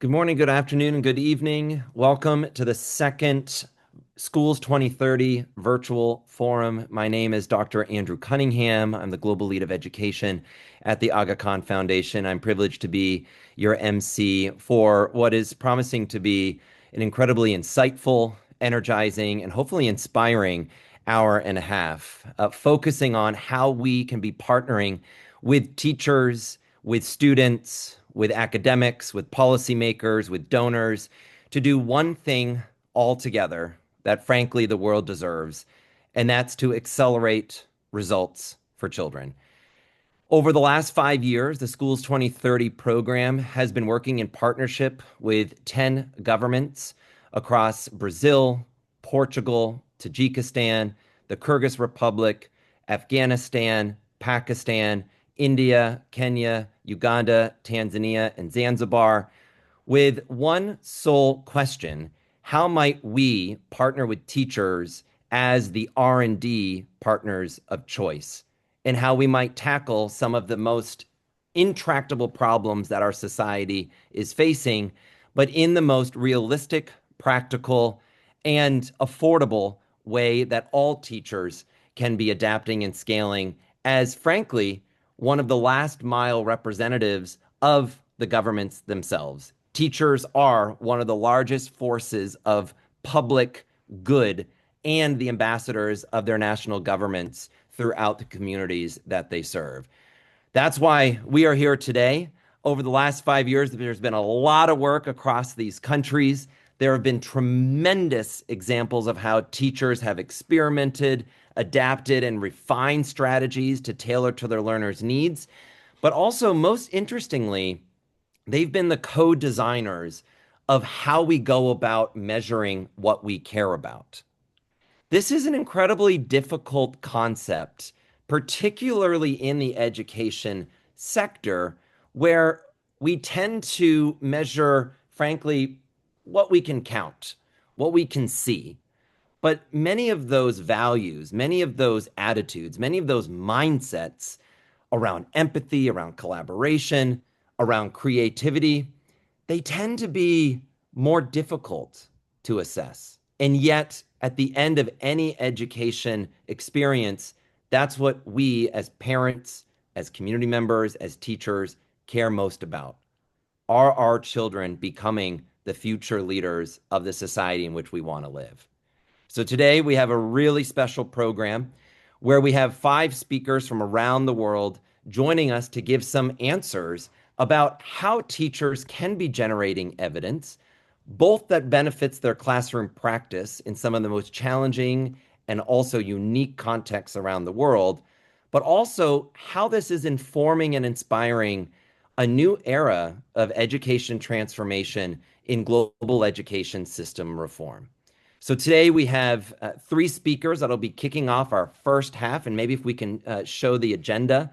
Good morning, good afternoon, and good evening. Welcome to the second Schools 2030 virtual forum. My name is Dr. Andrew Cunningham. I'm the Global Lead of Education at the Aga Khan Foundation. I'm privileged to be your MC for what is promising to be an incredibly insightful, energizing, and hopefully inspiring hour and a half, focusing on how we can be partnering with teachers, with students, with academics, with policymakers, with donors to do one thing all together that frankly the world deserves, and that's to accelerate results for children. Over the last 5 years, the Schools 2030 program has been working in partnership with 10 governments across Brazil, Portugal, Tajikistan, the Kyrgyz Republic, Afghanistan, Pakistan, India, Kenya, Uganda, Tanzania, and Zanzibar, with one sole question: how might we partner with teachers as the R&D partners of choice, and how we might tackle some of the most intractable problems that our society is facing, but in the most realistic, practical, and affordable way that all teachers can be adapting and scaling as, frankly, one of the last mile representatives of the governments themselves. Teachers are one of the largest forces of public good and the ambassadors of their national governments throughout the communities that they serve. That's why we are here today. Over the last 5 years, there's been a lot of work across these countries. There have been tremendous examples of how teachers have experimented, adapted, and refined strategies to tailor to their learners' needs. But also, most interestingly, they've been the co-designers of how we go about measuring what we care about. This is an incredibly difficult concept, particularly in the education sector, where we tend to measure, frankly, what we can count, what we can see. But many of those values, many of those attitudes, many of those mindsets around empathy, around collaboration, around creativity, they tend to be more difficult to assess. And yet, at the end of any education experience, that's what we as parents, as community members, as teachers care most about. Are our children becoming the future leaders of the society in which we want to live? So today we have a really special program where we have 5 speakers from around the world joining us to give some answers about how teachers can be generating evidence, both that benefits their classroom practice in some of the most challenging and also unique contexts around the world, but also how this is informing and inspiring a new era of education transformation in global education system reform. So today we have 3 speakers that'll be kicking off our first half, and maybe if we can show the agenda.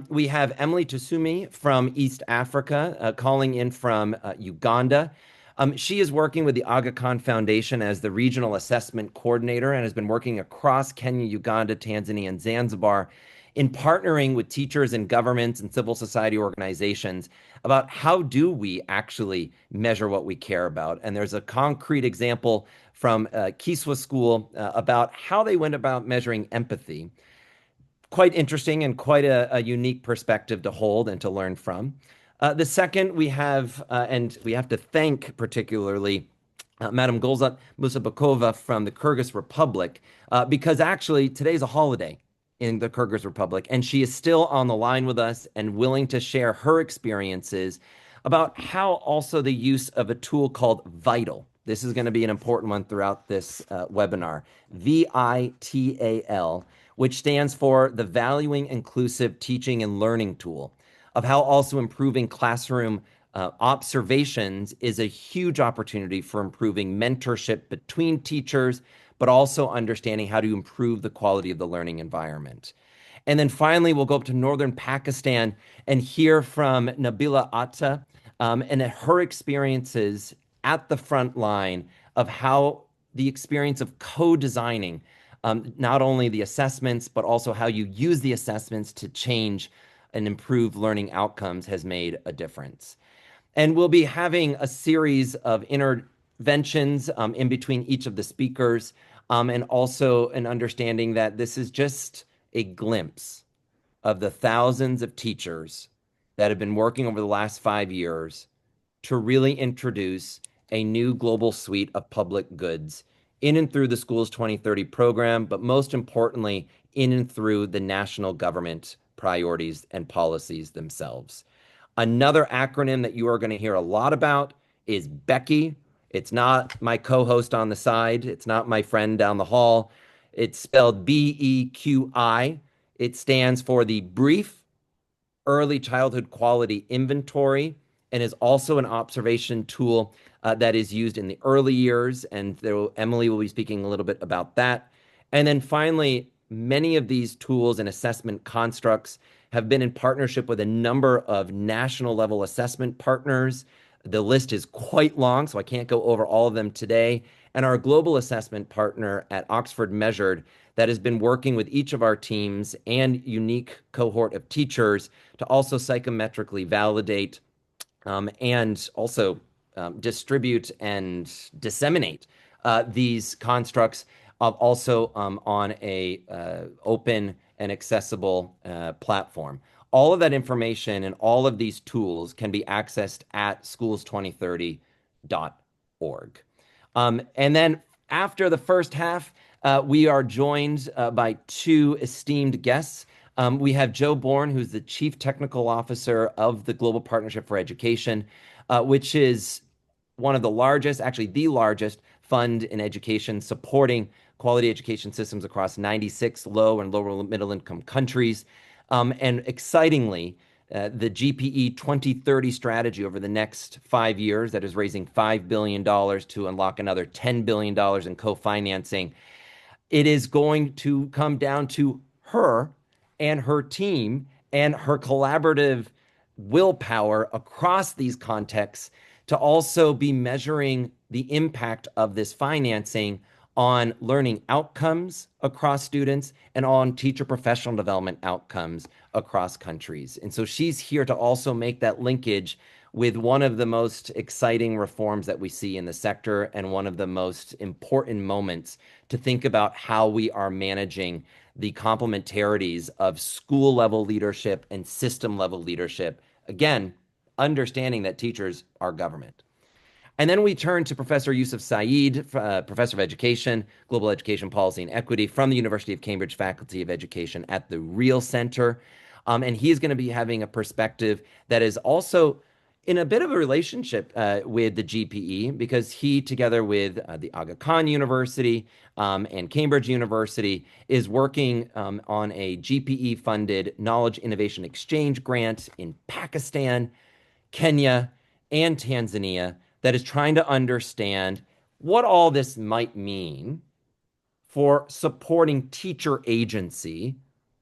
We have Emily Tasumi from East Africa, calling in from Uganda. She is working with the Aga Khan Foundation as the Regional Assessment Coordinator and has been working across Kenya, Uganda, Tanzania, and Zanzibar in partnering with teachers and governments and civil society organizations about how do we actually measure what we care about. And there's a concrete example from Kiswa School about how they went about measuring empathy. Quite interesting and quite a unique perspective to hold and to learn from. The second we have, and we have to thank particularly Madam Golzat Musabakova from the Kyrgyz Republic, because actually today's a holiday in the Kyrgyz Republic, and she is still on the line with us and willing to share her experiences about how also the use of a tool called VITAL. This is going to be an important one throughout this webinar. VITAL, which stands for the Valuing Inclusive Teaching and Learning Tool, of how also improving classroom observations is a huge opportunity for improving mentorship between teachers, but also understanding how to improve the quality of the learning environment. And then finally, we'll go up to northern Pakistan and hear from Nabila Atta and her experiences at the front line of how the experience of co-designing not only the assessments, but also how you use the assessments to change and improve learning outcomes has made a difference. And we'll be having a series of interventions in between each of the speakers, and also an understanding that this is just a glimpse of the thousands of teachers that have been working over the last 5 years to really introduce a new global suite of public goods in and through the Schools 2030 program, but most importantly, in and through the national government priorities and policies themselves. Another acronym that you are going to hear a lot about is Becky. It's not my co-host on the side. It's not my friend down the hall. It's spelled BEQI. It stands for the Brief Early Childhood Quality Inventory and is also an observation tool that is used in the early years. And Emily will be speaking a little bit about that. And then finally, many of these tools and assessment constructs have been in partnership with a number of national level assessment partners. The list is quite long, so I can't go over all of them today. And our global assessment partner at Oxford Measured that has been working with each of our teams and unique cohort of teachers to also psychometrically validate and also distribute and disseminate these constructs also on a open and accessible platform. All of that information and all of these tools can be accessed at schools2030.org. And then after the first half, we are joined by two esteemed guests. We have Joe Bourne, who's the Chief Technical Officer of the Global Partnership for Education, which is one of the largest, actually the largest fund in education supporting quality education systems across 96 low and lower middle income countries. And excitingly, the GPE 2030 strategy over the next 5 years that is raising $5 billion to unlock another $10 billion in co-financing. It is going to come down to her and her team and her collaborative willpower across these contexts to also be measuring the impact of this financing on learning outcomes across students and on teacher professional development outcomes across countries. And so she's here to also make that linkage with one of the most exciting reforms that we see in the sector and one of the most important moments to think about how we are managing the complementarities of school level leadership and system level leadership. Again, understanding that teachers are government. And then we turn to Professor Yusuf Saeed, Professor of Education, Global Education Policy and Equity from the University of Cambridge Faculty of Education at the Real Center. And he's going to be having a perspective that is also in a bit of a relationship with the GPE because he, together with the Aga Khan University and Cambridge University, is working on a GPE-funded Knowledge Innovation Exchange grant in Pakistan, Kenya, and Tanzania that is trying to understand what all this might mean for supporting teacher agency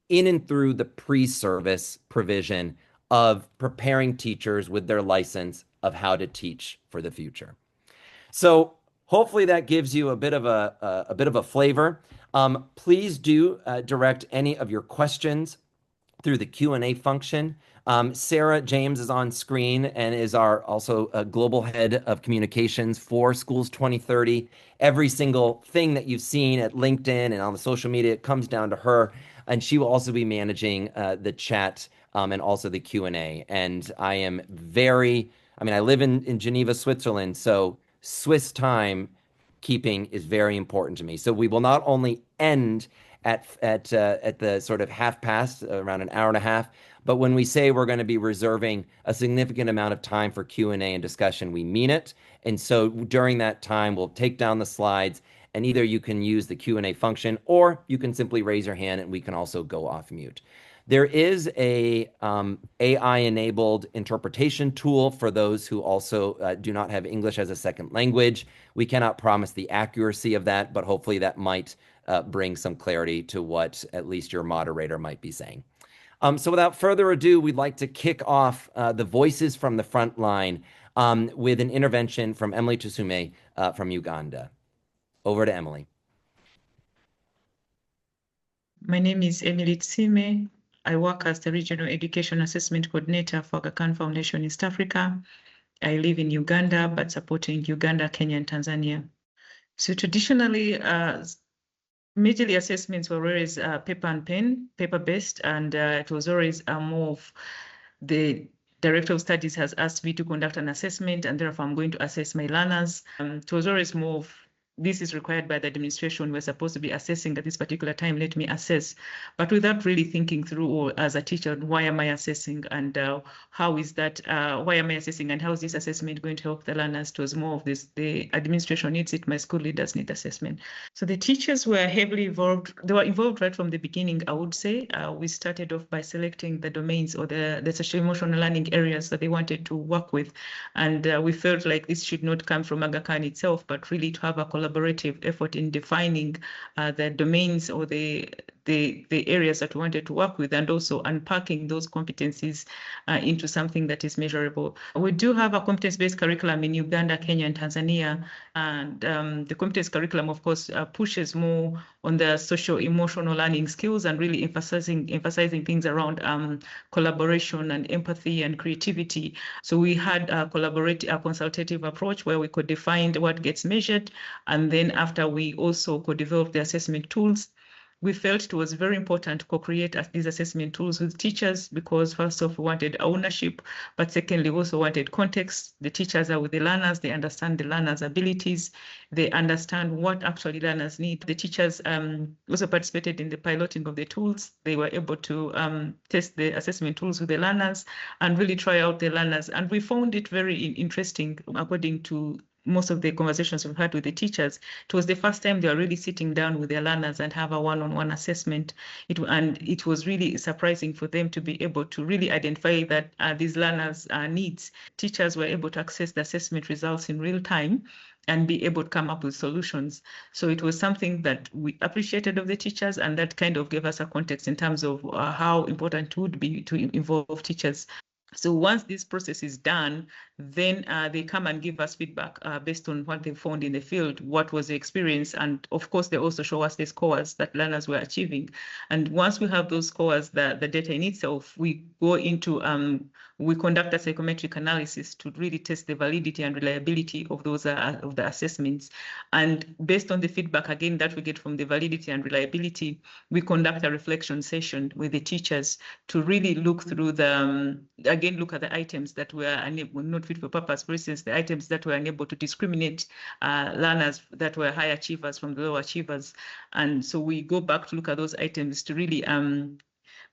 in and through the pre-service provision of preparing teachers with their license of how to teach for the future. So hopefully that gives you a bit of a flavor. Please do direct any of your questions through the Q&A function. Sarah James is on screen and is our also global head of communications for Schools 2030. Every single thing that you've seen at LinkedIn and on the social media, it comes down to her. And she will also be managing the chat and also the Q&A. And I live in Geneva, Switzerland, so Swiss time keeping is very important to me. So we will not only end at the sort of half past, around an hour and a half, but when we say we're going to be reserving a significant amount of time for Q&A and discussion, we mean it. And so during that time, we'll take down the slides and either you can use the Q&A function or you can simply raise your hand and we can also go off mute. There is a AI-enabled interpretation tool for those who also do not have English as a second language. We cannot promise the accuracy of that, but hopefully that might bring some clarity to what at least your moderator might be saying. So without further ado, we'd like to kick off the Voices from the Front Line with an intervention from Emily Tusume from Uganda. Over to Emily. My name is Emily Tsime. I work as the Regional Education Assessment Coordinator for Aga Khan Foundation East Africa. I live in Uganda, but supporting Uganda, Kenya, and Tanzania. So traditionally, majorly assessments were always paper and pen, paper-based, and it was always more of the Director of Studies has asked me to conduct an assessment, and therefore I'm going to assess my learners. It was always more of this is required by the administration. We're supposed to be assessing at this particular time. Let me assess, but without really thinking through, or as a teacher, why am I assessing, and how is that? Why am I assessing, and how is this assessment going to help the learners? It was more of this: the administration needs it, my school leaders need assessment. So the teachers were heavily involved. They were involved right from the beginning, I would say. We started off by selecting the domains or the social emotional learning areas that they wanted to work with. And we felt like this should not come from Aga Khan itself, but really to have a collaborative effort in defining the domains or the areas that we wanted to work with, and also unpacking those competencies into something that is measurable. We do have a competence-based curriculum in Uganda, Kenya, and Tanzania. And the competence curriculum, of course, pushes more on the social emotional learning skills and really emphasizing things around collaboration and empathy and creativity. So we had a consultative approach where we could define what gets measured, and then after we also could develop the assessment tools. We felt it was very important to co-create these assessment tools with teachers because first off, we wanted ownership, but secondly, we also wanted context. The teachers are with the learners, they understand the learners' abilities, they understand what actually learners need. The teachers also participated in the piloting of the tools. They were able to test the assessment tools with the learners and really try out the learners. And we found it very interesting according to most of the conversations we've had with the teachers. It was the first time they were really sitting down with their learners and have a one-on-one assessment. And it was really surprising for them to be able to really identify that these learners' needs. Teachers were able to access the assessment results in real time and be able to come up with solutions. So it was something that we appreciated of the teachers, and that kind of gave us a context in terms of how important it would be to involve teachers. So once this process is done, then they come and give us feedback based on what they found in the field, what was the experience, and of course they also show us the scores that learners were achieving. And once we have those scores, the data in itself, we go into, we conduct a psychometric analysis to really test the validity and reliability of those of the assessments. And based on the feedback, again, that we get from the validity and reliability, we conduct a reflection session with the teachers to really look through the, again, look at the items that were not fit for purpose. For instance, the items that were unable to discriminate learners that were high achievers from the low achievers. And so we go back to look at those items to really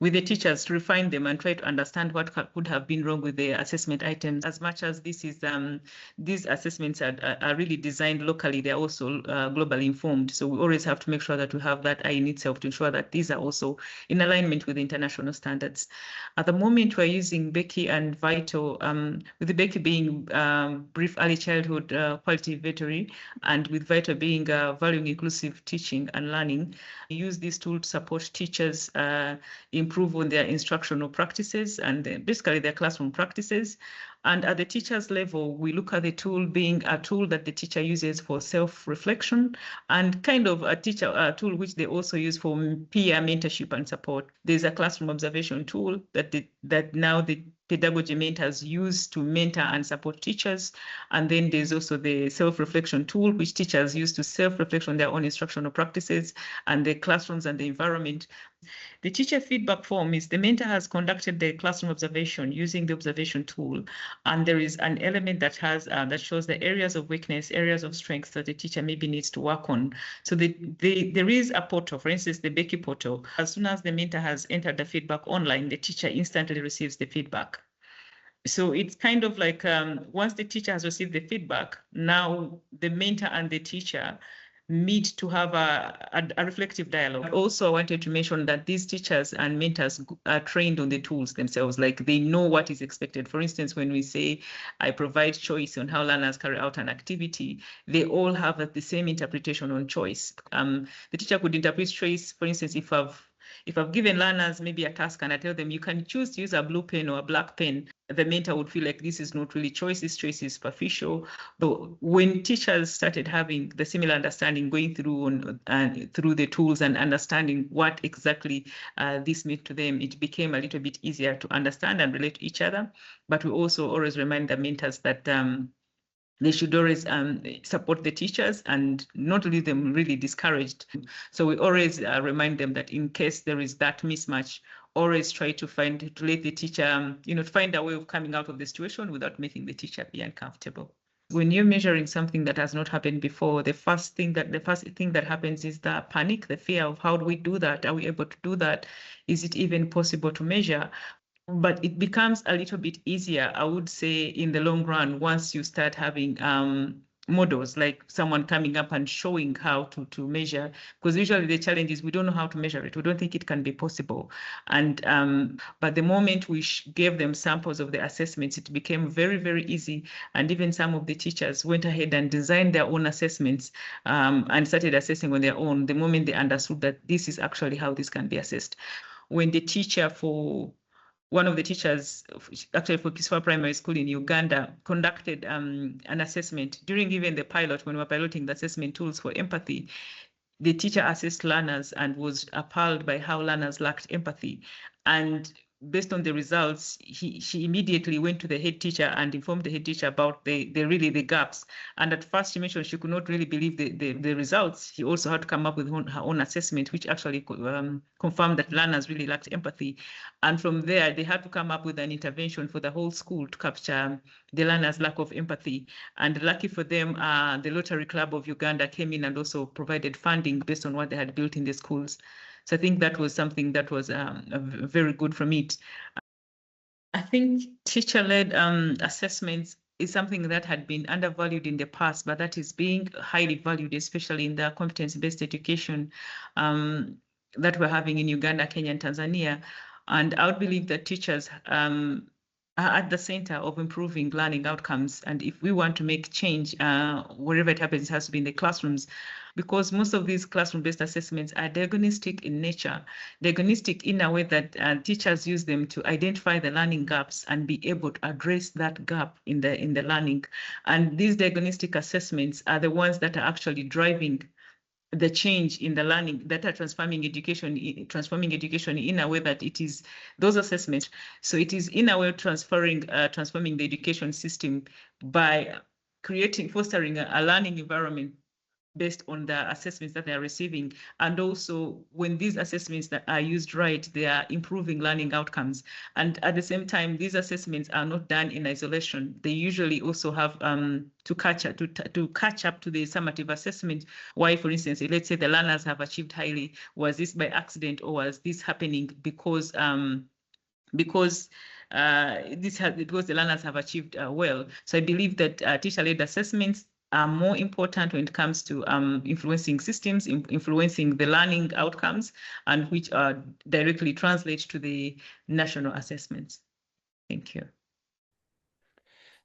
with the teachers to refine them and try to understand what could have been wrong with the assessment items. As much as this is, these assessments are really designed locally, they're also globally informed. So we always have to make sure that we have that eye in itself to ensure that these are also in alignment with international standards. At the moment, we're using Becky and Vital, with the Becky being brief early childhood quality inventory, and with Vital being valuing inclusive teaching and learning. We use this tool to support teachers improve on their instructional practices and basically their classroom practices. And at the teacher's level, we look at the tool being a tool that the teacher uses for self-reflection and kind of a tool which they also use for peer mentorship and support. There's a classroom observation tool that now the pedagogy mentors use to mentor and support teachers. And then there's also the self-reflection tool, which teachers use to self-reflect on their own instructional practices and the classrooms and the environment. The teacher feedback form is the mentor has conducted the classroom observation using the observation tool, and there is an element that has that shows the areas of weakness, areas of strength that the teacher maybe needs to work on. So there is a portal, for instance, the Becky portal. As soon as the mentor has entered the feedback online, the teacher instantly receives the feedback. So it's kind of like once the teacher has received the feedback, now the mentor and the teacher meet to have a reflective dialogue. Also, I wanted to mention that these teachers and mentors are trained on the tools themselves, like they know what is expected. For instance, when we say, I provide choice on how learners carry out an activity, they all have the same interpretation on choice. The teacher could interpret choice, for instance, if I've given learners maybe a task and I tell them you can choose to use a blue pen or a black pen, the mentor would feel like this is not really choice, this choice is superficial. But when teachers started having the similar understanding, going through and through the tools and understanding what exactly this meant to them, it became a little bit easier to understand and relate to each other. But we also always remind the mentors that they should always support the teachers and not leave them really discouraged. So we always remind them that in case there is that mismatch, always try to let the teacher, find a way of coming out of the situation without making the teacher be uncomfortable. When you're measuring something that has not happened before, the first thing that happens is the panic, the fear of how do we do that? Are we able to do that? Is it even possible to measure? But it becomes a little bit easier, I would say, in the long run, once you start having models, like someone coming up and showing how to measure, because usually the challenge is we don't know how to measure it. We don't think it can be possible. And but the moment we gave them samples of the assessments, it became very, very easy. And even some of the teachers went ahead and designed their own assessments and started assessing on their own the moment they understood that this is actually how this can be assessed. When the teacher for one of the teachers, actually for Kiswa Primary School in Uganda, conducted an assessment during even the pilot, when we were piloting the assessment tools for empathy. The teacher assessed learners and was appalled by how learners lacked empathy. And based on the results, she immediately went to the head teacher and informed the head teacher about the gaps. And at first she mentioned she could not really believe the results. She also had to come up with her own assessment, which actually confirmed that learners really lacked empathy. And from there, they had to come up with an intervention for the whole school to capture the learners' lack of empathy. And lucky for them, the Rotary Club of Uganda came in and also provided funding based on what they had built in the schools. So I think that was something that was very good from it. I think teacher-led assessments is something that had been undervalued in the past, but that is being highly valued, especially in the competence-based education that we're having in Uganda, Kenya, and Tanzania. And I would believe that teachers are at the center of improving learning outcomes. And if we want to make change, wherever it happens, it has to be in the classrooms, because most of these classroom-based assessments are diagnostic in nature, diagnostic in a way that teachers use them to identify the learning gaps and be able to address that gap in the learning. And these diagnostic assessments are the ones that are actually driving the change in the learning, that are transforming education in a way that it is those assessments. So it is in a way transforming the education system by fostering a learning environment based on the assessments that they are receiving. And also when these assessments that are used right, they are improving learning outcomes. And at the same time, these assessments are not done in isolation. They usually also have to catch up to the summative assessment. Why, for instance, let's say the learners have achieved highly, was this by accident or was this happening because because the learners have achieved well. So I believe that teacher-led assessments are more important when it comes to influencing systems, influencing the learning outcomes, and which directly translate to the national assessments. Thank you.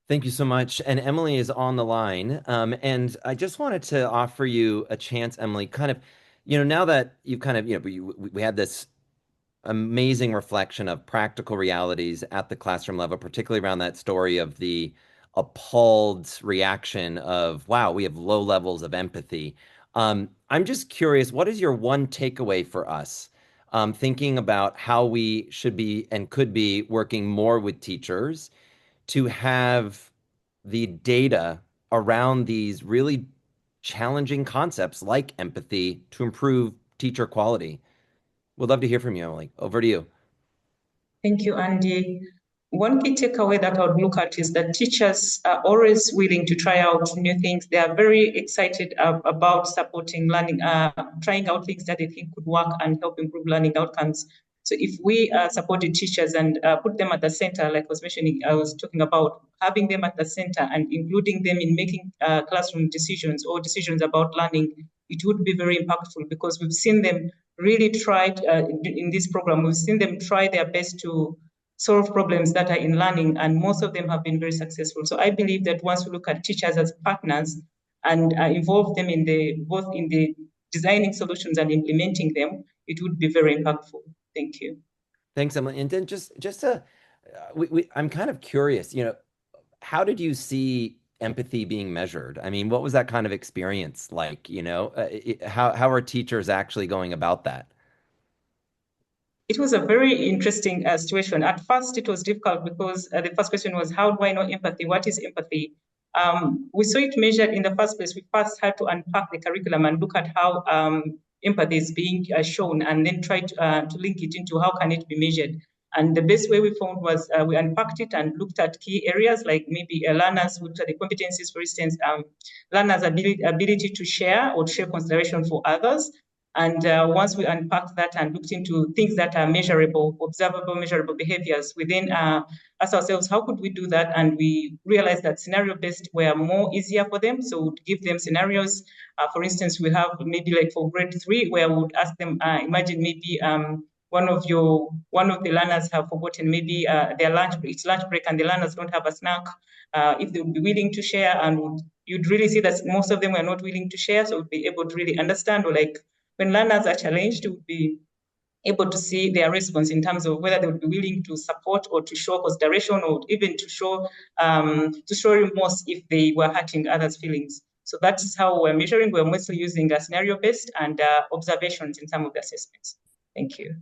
Thank you so much. And Emily is on the line. And I just wanted to offer you a chance, Emily, kind of, now that you've kind of, we had this amazing reflection of practical realities at the classroom level, particularly around that story of the appalled reaction of, wow, we have low levels of empathy. I'm just curious, what is your one takeaway for us? Thinking about how we should be and could be working more with teachers to have the data around these really challenging concepts like empathy to improve teacher quality. Would love to hear from you, Emily. Over to you. Thank you, Andy. One key takeaway that I would look at is that teachers are always willing to try out new things. They are very excited about supporting learning, trying out things that they think could work and help improve learning outcomes. So if we supported teachers and put them at the center, like I was talking about having them at the center and including them in making classroom decisions or decisions about learning, it would be very impactful because we've seen them really tried in this program. We've seen them try their best to solve problems that are in learning, and most of them have been very successful. So I believe that once we look at teachers as partners and involve them both in the designing solutions and implementing them, it would be very impactful. Thank you. Thanks, Emily. And then just to I'm kind of curious, how did you see empathy being measured? I mean, what was that kind of experience like, how are teachers actually going about that? It was a very interesting situation. At first, it was difficult because the first question was, how do I know empathy? What is empathy? We saw it measured in the first place. We first had to unpack the curriculum and look at how empathy is being shown, and then try to link it into how can it be measured. And the best way we found was we unpacked it and looked at key areas like maybe learners, looked at the competencies, for instance, learners' ability to share or to share consideration for others. And once we unpacked that and looked into things that are measurable, observable, measurable behaviors, we then asked ourselves, how could we do that? And we realized that scenario-based were more easier for them. So to give them scenarios, for instance, we have maybe like for grade 3, where we would ask them, imagine maybe one of the learners have forgotten maybe their it's lunch break and the learners don't have a snack. If they would be willing to share, and you'd really see that most of them were not willing to share, so we'd be able to really understand, or like when learners are challenged, we would be able to see their response in terms of whether they would be willing to support or to show consideration, or even to show remorse if they were hurting others' feelings. So that's how we're measuring. We're mostly using scenario-based and observations in some of the assessments. Thank you.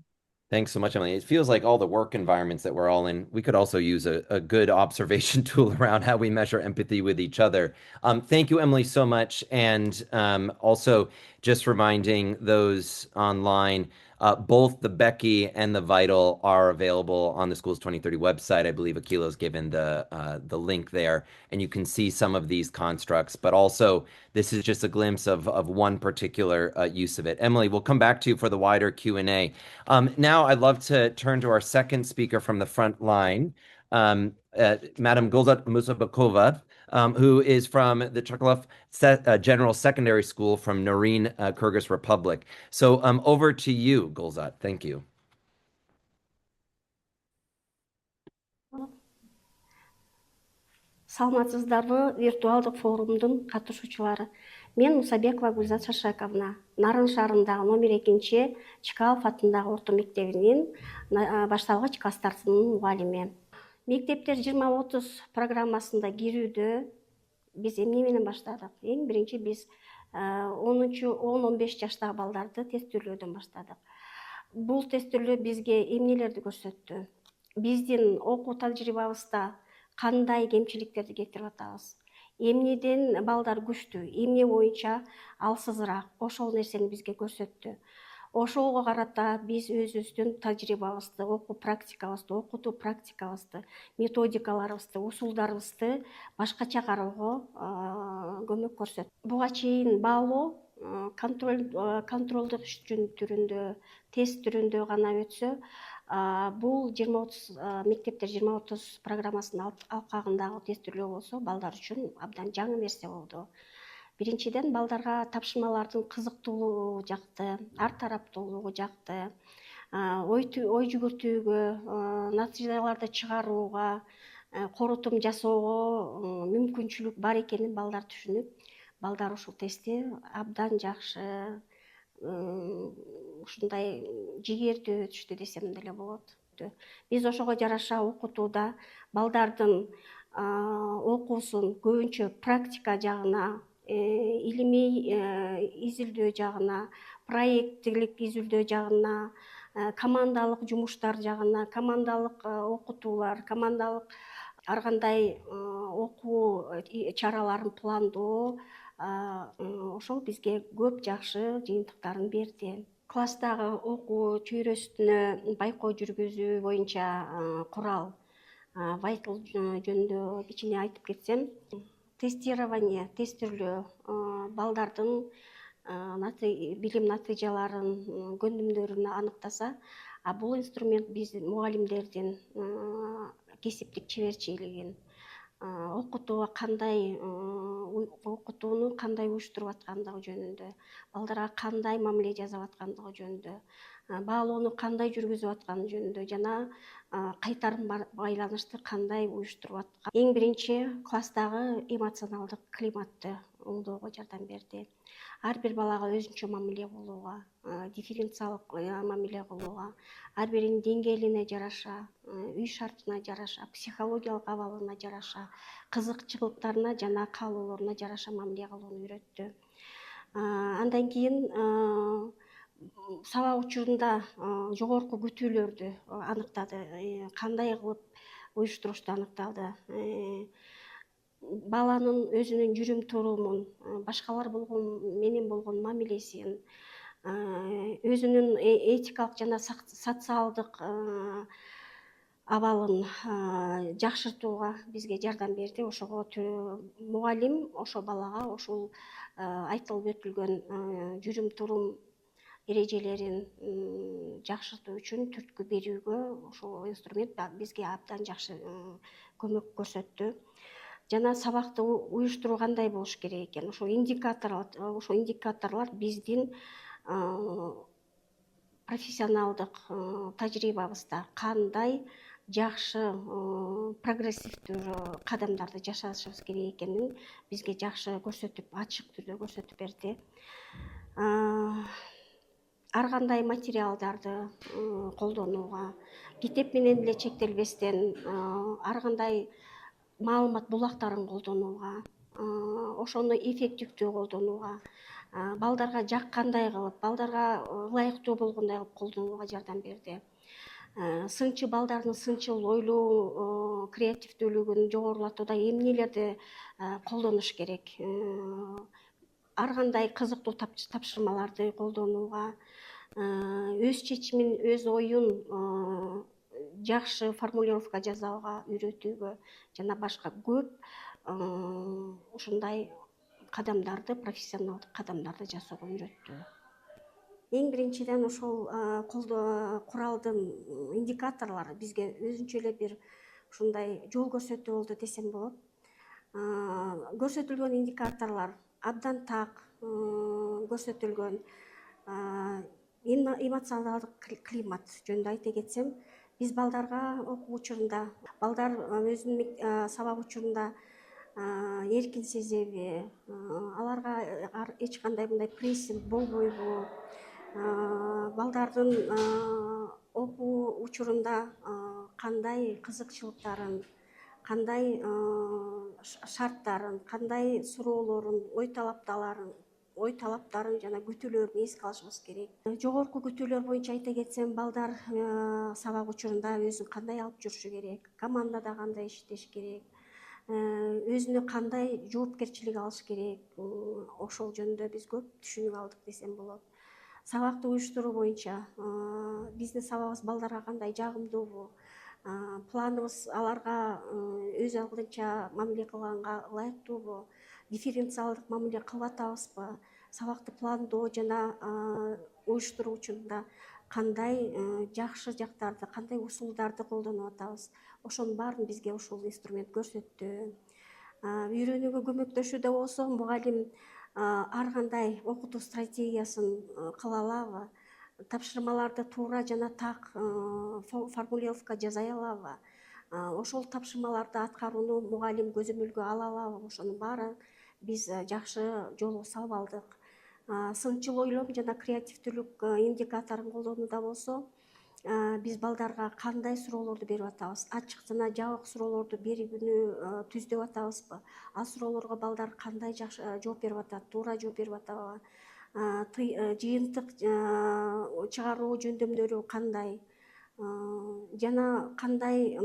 Thanks so much, Emily. It feels like all the work environments that we're all in, we could also use a good observation tool around how we measure empathy with each other. Thank you, Emily, so much. And also just reminding those online, both the Becky and the Vital are available on the Schools 2030 website. I believe Akila's given the link there, and you can see some of these constructs, but also this is just a glimpse of one particular use of it. Emily, we'll come back to you for the wider Q&A. Now I'd love to turn to our second speaker from the front line, Madam Gulzat Musabakova, who is from the Chokhalov General Secondary School from Norin, Kyrgyz Republic. So over to you, Gulzat. Thank you. Саламатсыздарбы, виртуалдык форумдун катышуучулары. Мен Мусабекова Гүлзат Шашаковна, Нарын шаарындагы номер 2 Чкалов атындагы орто мектебинин башталгыч класстарынын мугалими. Мектептер 20-30 программасында кирүүдө биз эмне менен баштадык? Эң биринчи биз 10-15 жаштагы балдарды тестирлөөдөн баштадык. Бул тестирлөө бизге эмнелерди көрсөттү? Биздин окуу тажрыйбабызда кандай кемчиликтерди келтирип атабыз? Эмнеден балдар күчтүү, эмне боюнча алсызыраак? Ошол нерсени бизге көрсөттү. Ошого карата биз өзүбүздүн тажрыйбабызды, окуу практикабызды, окутуу практикабызды, методикаларыбызды, усулдарыбызды башкача кароого көмөк көрсөттү. Буга чейин баалоо контролдук иш түрүндө, тест түрүндө гана өтсө, бул 20-30 мектептер 20-30 программасынын алкагындагы тестирлөө болсо, балдар үчүн абдан жаңы нерсе болду. Биринчиден балдарга тапшырмалардын кызыктуулугу жакты, ар тараптуулугу жакты, ой жүгүртүүгө, натыйжаларды чыгарууга, корутум жасоого мүмкүнчүлүк бар экенин балдар түшүнүп, балдар ушул тестти абдан жакшы, ушундай жигердүү өтүштү десем деле болот. Биз ошого жараша окутууда балдардын окуусун көбүнчө практика жагына, илимий изилдөө жагына, проекттик изилдөө жагына, командалык жумуштар жагына, командалык окутуулар, командалык ар кандай окуу чараларын пландоо, ошол бизге көп жакшы жыйынтыктарын берди. Класстагы окуу чөйрөсүнө байкоо жүргүзүү боюнча курал Vital жөнүндө кичине айтып кетсем, тестирование, тестирлөө балдардын билим натыйжаларын, көндүмдөрүн аныктаса, бул инструмент биз мугалимдердин кесиптик чеберчилигин, окутууну кандай уюштуруп аткандыгы жөнүндө, балдарга кандай мамиле жасап аткандыгы жөнүндө, баалоону кандай жүргүзүп атканы жөнүндө жана кайтарым байланышты кандай уюштуруп аткан. Эң биринчи класстагы эмоционалдык климатты оңдоого жардам берди. Ар бир балага өзүнчө мамиле кылууга, дифференциалдык мамиле кылууга, ар биринин деңгээлине жараша, үй шартына жараша, психологиялык абалына жараша, кызыкчылыктарына жана каалоолоруна жараша мамиле кылууну үйрөттү. Андан кийин сабак учурунда жогорку күтүүлөрдү аныктады, кандай кылып уюштурушту аныкталды. Баланын өзүнүн жүрүм турумун, башкалар менен болгон мамилесин, өзүнүн этикалык жана социалдык абалын жакшыртууга бизге жардам берди. Ошого мугалим ошо балага ошол айтылып өтүлгөн жүрүм турум эрежелерин жакшыртуу үчүн түрткү берүүгө ошол инструмент бизге абдан жакшы көмөк көрсөттү. Жана сабакты уюштуруу кандай болуш керек экен? Ошо индикаторлор биздин профессионалдык тажрыйбабызда кандай жакшы прогрессивдүү кадамдарды жасашыбыз керек экенин бизге жакшы көрсөтүп, ачык түрдө көрсөтүп берди. Ар кандай материалдарды колдонууга, китеп менен эле чектелбестен ар кандай маалымат булактарын колдонууга, ошону эффективдүү колдонууга, балдарга жаккандай кылып, балдарга ылайыктуу болгондой кылып колдонууга жардам берди. Сынчы балдардын сынчыл ойлоо креативдүүлүгүн жогорулатууда эмнелерди колдонуш керек, ар кандай кызыктуу тапшырмаларды колдонууга, өз чечимин, өз оюн жакшы формулировка жасауга үйрөтүүгө жана башка көп ушундай кадамдарды, профессионалдык кадамдарды жасоого үйрөттү. Эң биринчиден ошол куралдын индикаторлору бизге өзүнчө эле бир ушундай жол көрсөтүү болду десем болот. Көрсөтүлгөн индикаторлор абдан так көрсөтүлгөн. Эмоционалдык климат жөнүндө айта кетсем, биз балдарга окуу учурунда, балдар өзүнүн сабак учурунда эркин сезеби, аларга эч кандай мындай прессинг болбойбу, балдардын окуу учурунда кандай кызыкчылыктарын, кандай шарттарын, кандай суроолорун, ой талаптарын жана күтүүлөрүн эске алышыбыз керек. Жогорку күтүүлөр боюнча айта кетсем, балдар сабак учурунда өзүн кандай алып жүрүшү керек, командада кандай иштеш керек, өзүнө кандай жоопкерчилик алыш керек, ошол жөнүндө биз көп түшүнүп алдык десем болот. Сабакты уюштуруу боюнча биздин сабагыбыз балдарга кандай жагымдуубу, планыбыз аларга өз алдынча мамиле кылганга ылайыктуубу, дифференциалдык мамиле кылып атабызбы, сабакты пландоо жана уюштуруу учурунда кандай жакшы жактарды, кандай усулдарды колдонуп атабыз, ошонун баарын бизге ушул инструмент көрсөттү. Үйрөнүүгө көмөктөшүүдө болсо, мугалим ар кандай окутуу стратегиясын кыла алабы, тапшырмаларды туура жана так формулировка жасай алабы, ошол тапшырмаларды аткарууну мугалим көзөмөлгө ала алабы, ошонун баарын биз жакшы жолго салып алдык. Сынчыл ойлом жана креативдүүлүк индикаторун колдонууда болсо, биз балдарга кандай суроолорду берип атабыз, ачык жана жабык суроолорду берүүнү түздөп атабызбы, ал суроолорго балдар кандай жакшы жооп берип атат, туура жооп берип атабы, жыйынтык чыгаруу жөндөмдөрү кандай, жана кандай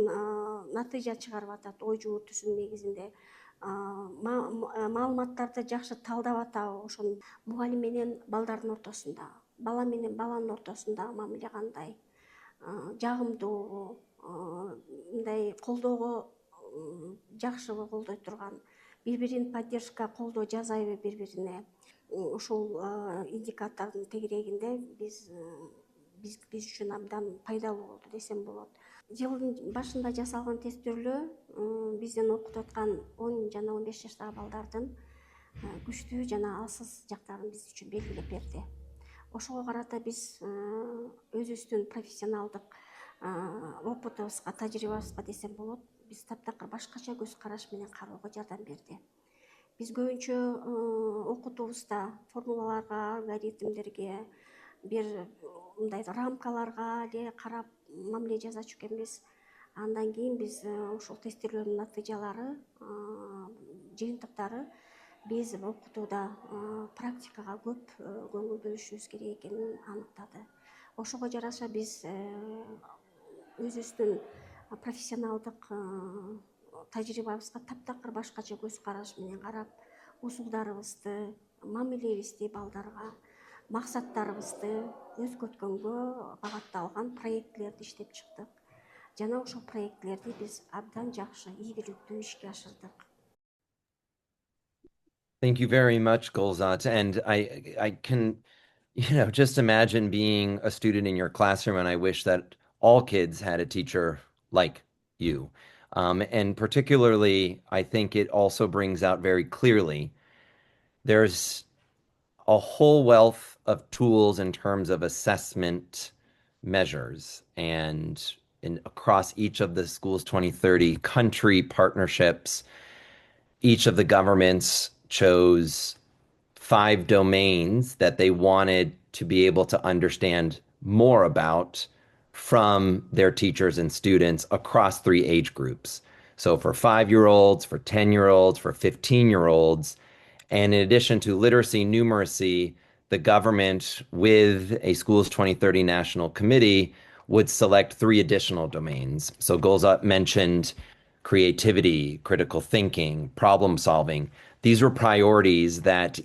натыйжа чыгарып атат ой жүгүртүүсүнүн негизинде, маалыматтарды жакшы талдап атабы, ошону мугалим менен балдардын ортосунда, бала менен баланын ортосундагы мамиле кандай, жагымдуубу, мындай колдоого жакшыбы колдой турган, бири бирин поддержка колдоо жасайбы бири бирине, ушул индикатордун тегерегинде биз үчүн абдан пайдалуу болду десем болот. Жылдын башында жасалган тестөөлөө биздин окутуп аткан 10 жана 15 жаштагы балдардын күчтүү жана алсыз жактарын биз үчүн белгилеп берди. Ошого карата биз өзүбүздүн профессионалдык опытыбызга, тажрыйбабызга десем болот, биз таптакыр башкача көз караш менен кароого жардам берди. Биз көбүнчө окутуубузда формулаларга, алгоритмдерге, бир мындай рамкаларга эле карап мамиле жасачу экенбиз. Андан кийин биз ушул тестирлөөнүн натыйжалары, жыйынтыктары биз окутууда практикага көп көңүл бөлүшүбүз керек экенин аныктады. Ошого жараша биз өзүбүздүн профессионалдык тажрыйбабызга таптакыр башкача көз караш менен карап, усулдарыбызды, мамилебизди балдарга, максаттарыбызды өзгөрткөнгө багытталган проектилерди иштеп чыктык. Жана ошол проектилерди биз абдан жакшы, ийгиликтүү ишке ашырдык. Thank you very much, Golzat. And I can, just imagine being a student in your classroom, and I wish that all kids had a teacher like you. And particularly, I think it also brings out very clearly there's a whole wealth of tools in terms of assessment measures and across each of the Schools 2030 country partnerships. Each of the governments chose 5 domains that they wanted to be able to understand more about from their teachers and students across 3 age groups. So for 5-year-olds, for 10-year-olds, for 15-year-olds. And in addition to literacy, numeracy, the government with a Schools 2030 National Committee would select 3 additional domains. So Golzat mentioned creativity, critical thinking, problem solving. These were priorities that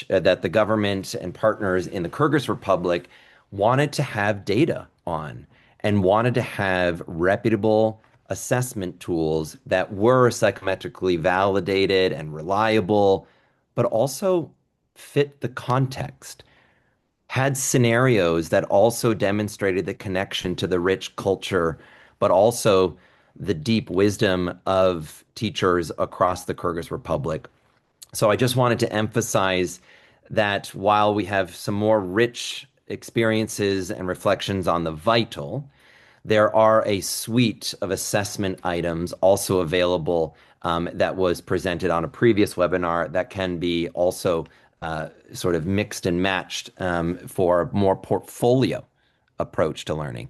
that the government and partners in the Kyrgyz Republic wanted to have data on and wanted to have reputable assessment tools that were psychometrically validated and reliable, but also fit the context, had scenarios that also demonstrated the connection to the rich culture, but also the deep wisdom of teachers across the Kyrgyz Republic. So I just wanted to emphasize that while we have some more rich experiences and reflections on the vital, there are a suite of assessment items also available that was presented on a previous webinar that can be also sort of mixed and matched for a more portfolio approach to learning.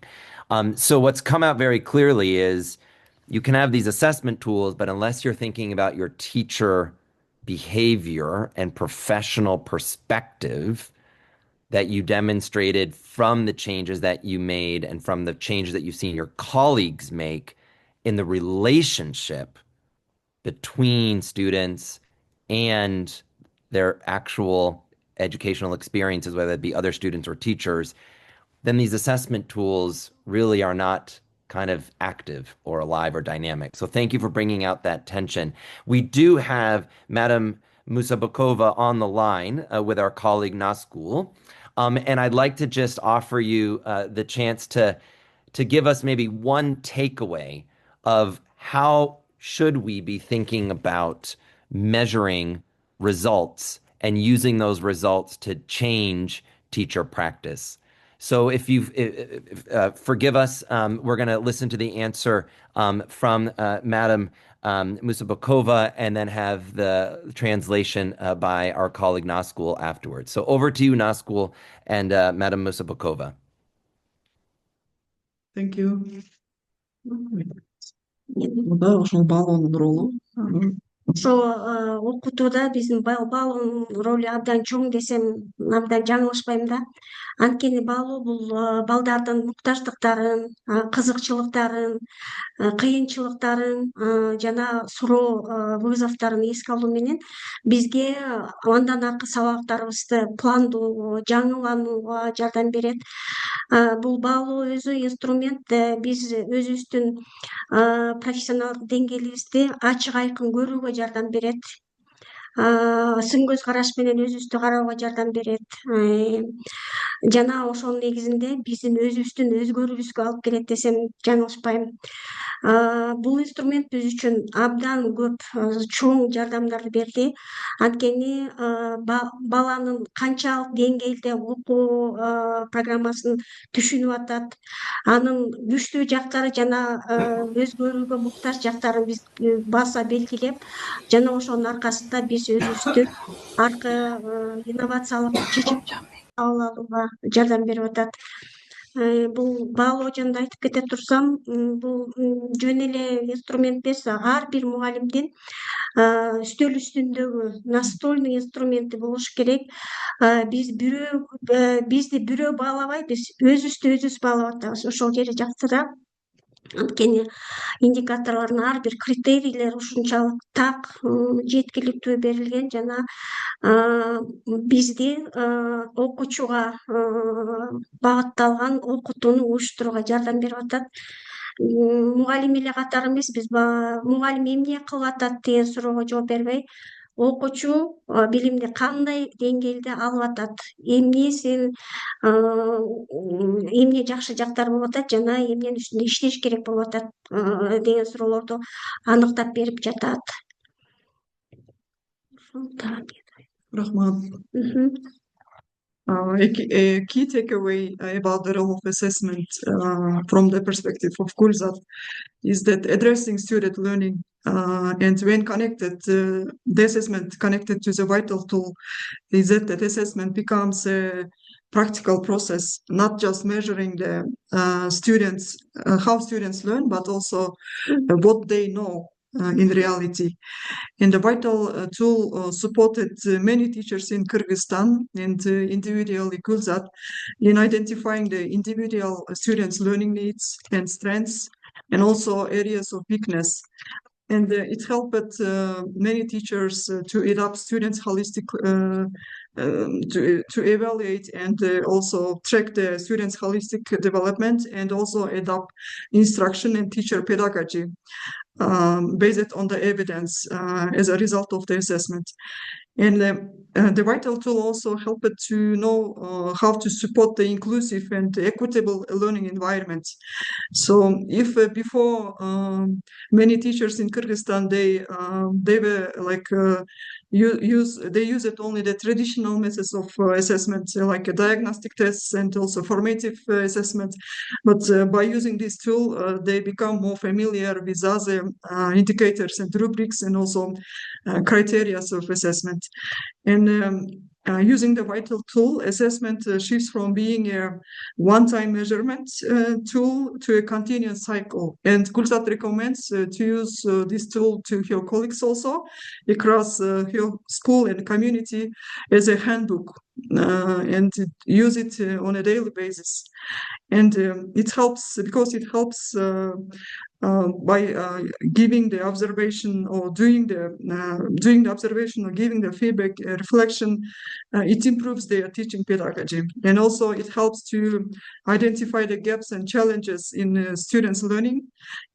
So what's come out very clearly is you can have these assessment tools, but unless you're thinking about your teacher behavior and professional perspective that you demonstrated from the changes that you made and from the changes that you've seen your colleagues make in the relationship between students and their actual educational experiences, whether it be other students or teachers, then these assessment tools really are not kind of active or alive or dynamic. So thank you for bringing out that tension. We do have Madam Musabakova on the line with our colleague Nazgul. And I'd like to just offer you the chance to give us maybe one takeaway of how should we be thinking about measuring results and using those results to change teacher practice. So if you forgive us, we're going to listen to the answer from Madam Musabakova and then have the translation by our colleague Nazgul afterwards. So over to you, Nazgul and Madam Musabakova. Thank you. Мында ошол балонун ролу. Ошол окутууда биздин баалоонун ролу абдан чоң десем абдан жаңылышпайм да. Анткени баалоо бул балдардын муктаждыктарын, кызыкчылыктарын, кыйынчылыктарын жана суроо вызовдорун эске алуу менен бизге андан аркы сабактарыбызды пландоо, жаңыланууга жардам берет. Бул баалоо өзү инструмент, биз өзүбүздүн профессионалдык деңгээлибизди ачык айкын көрүүгө жардам берет. Сын көз караш менен өзүбүздү кароого жардам берет. жана ошонун негизинде биздин өзүбүздүн өзгөрүүбүзгө алып келет десем жаңылышпайм. Бул инструмент биз үчүн абдан көп чоң жардамдарды берди. Анткени баланын канчалык деңгээлде окуу программасын түшүнүп атат, анын күчтүү жактары жана өзгөрүүгө муктаж жактарын биз баса белгилеп, жана ошонун аркасында биз өзүбүздү инновациялык чечим кабыл алууга жардам берип атат. Бул баалоо жөнүндө айтып кете турсам, бул жөн эле инструмент эмес, ар бир мугалимдин үстөл үстүндөгү настольный инструменти болуш керек. Бизди бирөө баалабай, биз өзүбүздү өзүбүз баалап атабыз. Ошол жери жакшы да. Анткени индикаторлордун ар бир критерийлери ушунчалык так, жеткиликтүү берилген жана бизди окуучуга багытталган окутууну уюштурууга жардам берип атат. Мугалим эле катары эмес, биз мугалим эмне кылып атат деген суроого жооп бербей, окуучу билимди кандай деңгээлде алып атат, эмне жакшы жактары болуп атат жана эмненин үстүндө иштеш керек болуп атат деген суроолорду аныктап берип жатат. Рахмат. A key takeaway about the role of assessment from the perspective of Gulzat is that addressing student learning and when connected, the assessment connected to the vital tool is that assessment becomes a practical process, not just measuring the students, how students learn, but also what they know in reality. And the vital tool supported many teachers in Kyrgyzstan and individually Gulzat in identifying the individual students' learning needs and strengths and also areas of weakness. And it helped many teachers to adapt students' holistic, to evaluate and also track the students' holistic development and also adapt instruction and teacher pedagogy based on the evidence as a result of the assessment. And the vital tool also helped to know how to support the inclusive and equitable learning environment. So if before many teachers in Kyrgyzstan, they were like they used only the traditional methods of assessment, like diagnostic tests and also formative assessment. But by using this tool, they become more familiar with other indicators and rubrics and also criteria of assessment. And using the vital tool, assessment shifts from being a one-time measurement tool to a continuous cycle. And Gulzat recommends to use this tool to her colleagues also across her school and community as a handbook and use it on a daily basis. And it helps because it helps by giving the observation or doing the observation or giving the feedback reflection, it improves their teaching pedagogy, and also it helps to identify the gaps and challenges in students' learning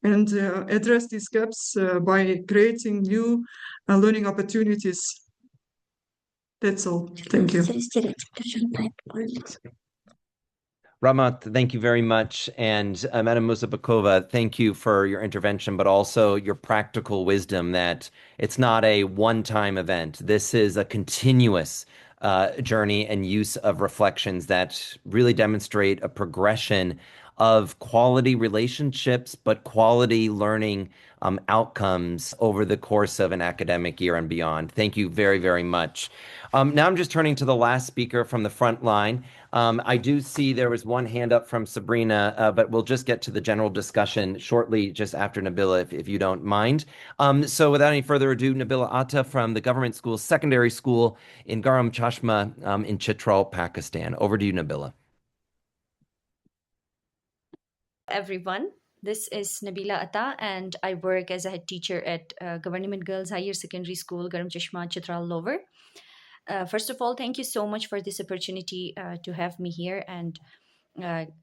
and address these gaps by creating new learning opportunities. That's all. Thank you. Ramat, thank you very much. And Madam Musabakova, thank you for your intervention, but also your practical wisdom that it's not a one-time event. This is a continuous journey and use of reflections that really demonstrate a progression of quality relationships, but quality learning outcomes over the course of an academic year and beyond. Thank you very, very much. Now I'm just turning to the last speaker from the front line. I do see there was one hand up from Sabrina, but we'll just get to the general discussion shortly, just after Nabila, if you don't mind. So without any further ado, Nabila Atta from the Government School Secondary School in Garam Chashma in Chitral, Pakistan. Over to you, Nabila. Everyone, this is Nabila Atta, and I work as a head teacher at Government Girls Higher Secondary School, Garam Chashma, Chitral, Lower. First of all, thank you so much for this opportunity to have me here and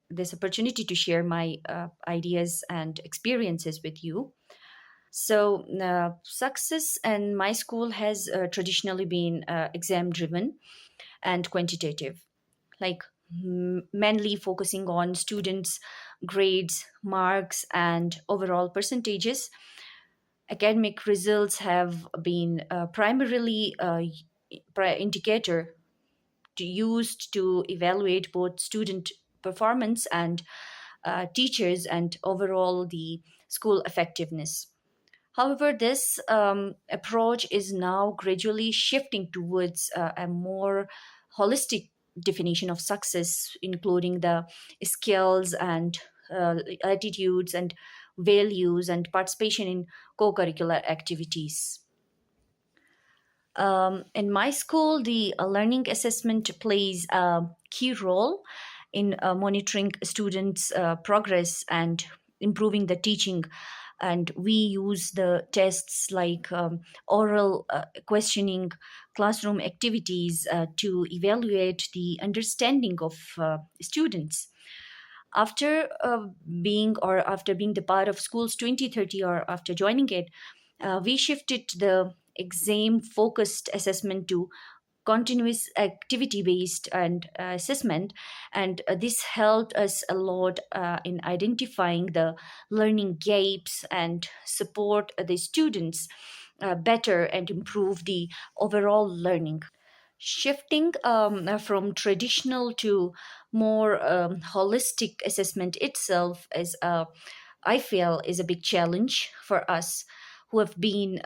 this opportunity to share my ideas and experiences with you. So success in my school has traditionally been exam driven and quantitative. Like mainly focusing on students' grades, marks, and overall percentages. Academic results have been primarily indicator used to evaluate both student performance and teachers and overall the school effectiveness. However, this approach is now gradually shifting towards a more holistic definition of success, including the skills and attitudes and values and participation in co curricular activities. In my school, the learning assessment plays a key role in monitoring students' progress and improving the teaching. And we use the tests like oral questioning, classroom activities to evaluate the understanding of students. After being the part of Schools 2030 or after joining it, we shifted the exam focused assessment to continuous activity based and assessment, and this helped us a lot in identifying the learning gaps and support the students better and improve the overall learning. Shifting from traditional to more holistic assessment itself is I feel is a big challenge for us who have been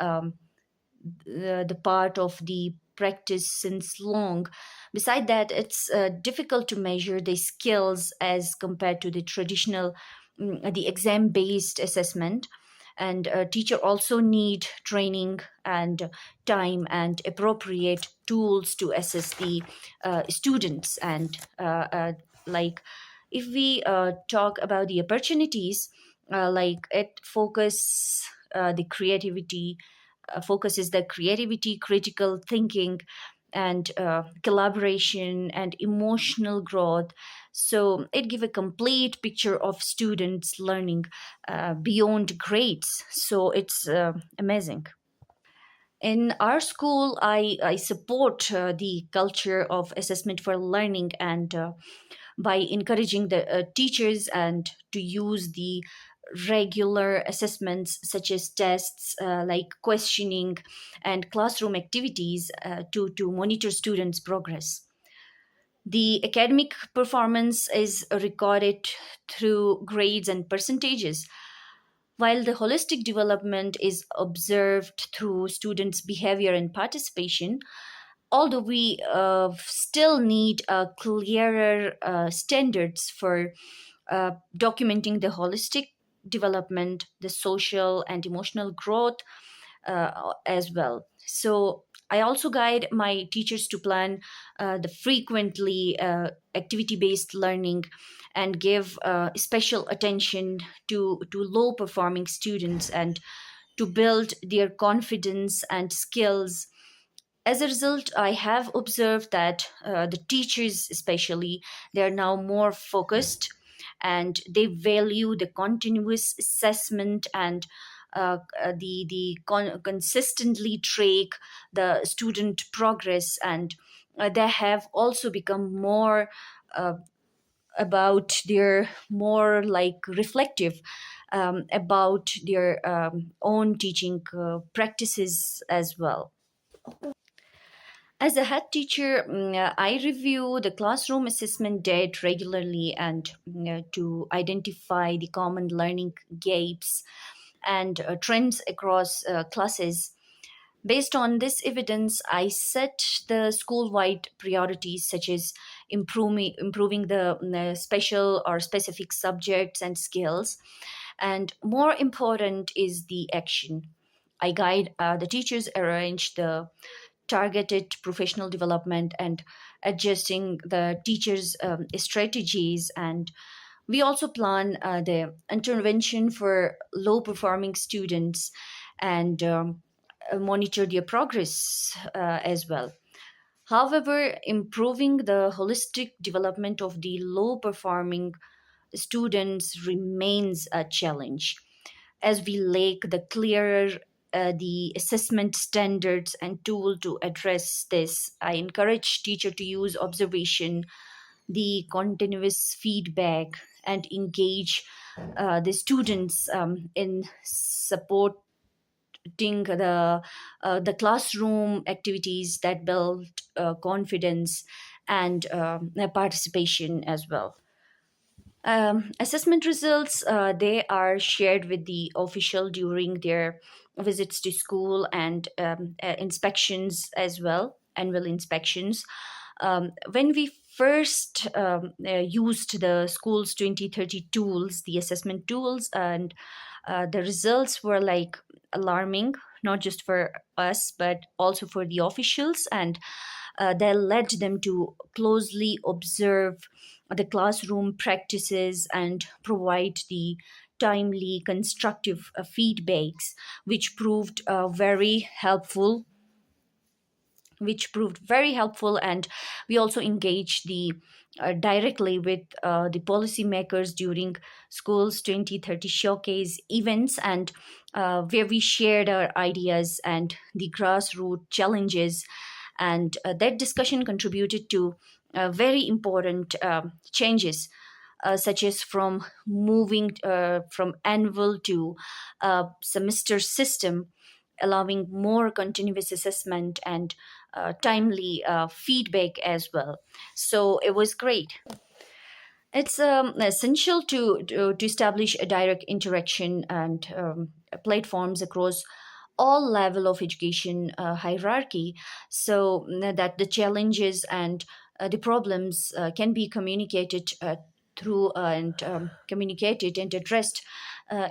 the part of the practice since long. Beside that, it's difficult to measure the skills as compared to the traditional, the exam-based assessment. And teacher also need training and time and appropriate tools to assess the students. And like, if we talk about the opportunities, like it the creativity focuses the creativity, critical thinking, and collaboration and emotional growth. So it gives a complete picture of students learning beyond grades. So it's amazing. In our school, I support the culture of assessment for learning and by encouraging the teachers and to use the regular assessments such as tests like questioning and classroom activities to monitor students' progress. The academic performance is recorded through grades and percentages, while the holistic development is observed through students' behavior and participation. Although we still need clearer standards for documenting the holistic development, the social and emotional growth as well. So I also guide my teachers to plan the frequently activity-based learning and give special attention to low-performing students and to build their confidence and skills. As a result, I have observed that the teachers especially, they are now more focused and they value the continuous assessment and consistently track the student progress, and they have also become more uh, about their more like reflective about their own teaching practices as well. As a head teacher, I review the classroom assessment data regularly and to identify the common learning gaps and trends across classes. Based on this evidence, I set the school-wide priorities such as improving the special or specific subjects and skills. And more important is the action. I guide the teachers arrange the targeted professional development and adjusting the teachers' strategies. And we also plan the intervention for low performing students and monitor their progress as well. However, improving the holistic development of the low performing students remains a challenge as we lack the clearer the assessment standards and tool to address this. I encourage teacher to use observation, the continuous feedback and engage the students in supporting the classroom activities that build confidence and participation as well. Assessment results, they are shared with the official during their visits to school and inspections as well, annual inspections. When we first used the Schools 2030 tools, the assessment tools, and the results were like alarming, not just for us, but also for the officials. And that led them to closely observe the classroom practices and provide the timely, constructive feedbacks, which proved very helpful. And we also engaged the directly with the policymakers during Schools 2030 showcase events, and where we shared our ideas and the grassroots challenges, and that discussion contributed to very important changes, such as from moving from annual to semester system, allowing more continuous assessment and timely feedback as well. So it was great. It's essential to establish a direct interaction and platforms across all level of education hierarchy, so that the challenges and the problems can be communicated through and communicated and addressed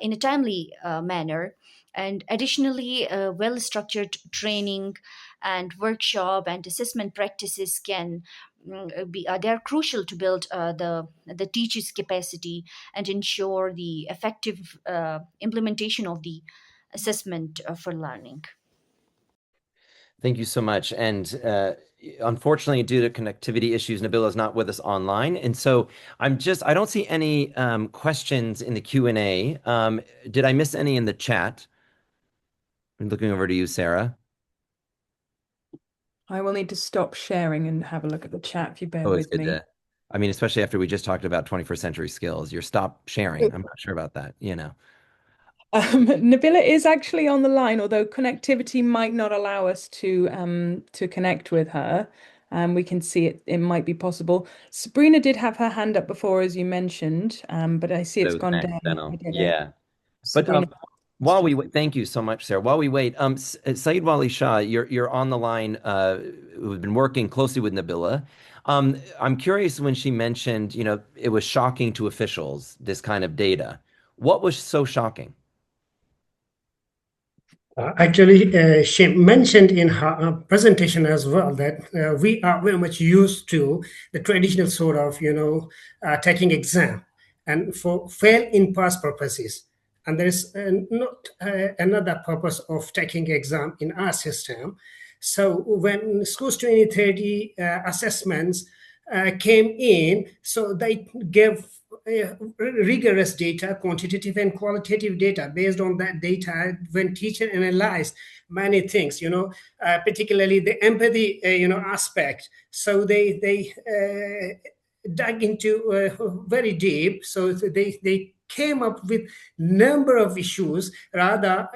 in a timely manner. And additionally, well-structured training and workshop and assessment practices can they are crucial to build the teacher's capacity and ensure the effective implementation of the assessment for learning. Thank you so much. And unfortunately, due to connectivity issues, Nabila is not with us online. And so I don't see any questions in the Q&A. Did I miss any in the chat? I'm looking over to you, Sarah. I will need to stop sharing and have a look at the chat if you bear with me. I mean, especially after we just talked about 21st century skills, you're stop sharing. I'm not sure about that, Nabila is actually on the line, although connectivity might not allow us to connect with her. We can see it might be possible. Sabrina did have her hand up before, as you mentioned, but I see it's gone down. Yeah. Sabrina. But while we wait, thank you so much, Sarah. While we wait, Saeed Wali Shah, you're on the line. Who've been working closely with Nabila. I'm curious, when she mentioned, it was shocking to officials, this kind of data. What was so shocking? Actually, she mentioned in her presentation as well that we are very much used to the traditional sort of, taking exam and for fail in pass purposes. And there is not another purpose of taking exam in our system. So when Schools 2030 assessments came in, so they gave rigorous data, quantitative and qualitative data. Based on that data, when teacher analyzed many things, particularly the empathy, aspect. So they dug into very deep. So they came up with number of issues rather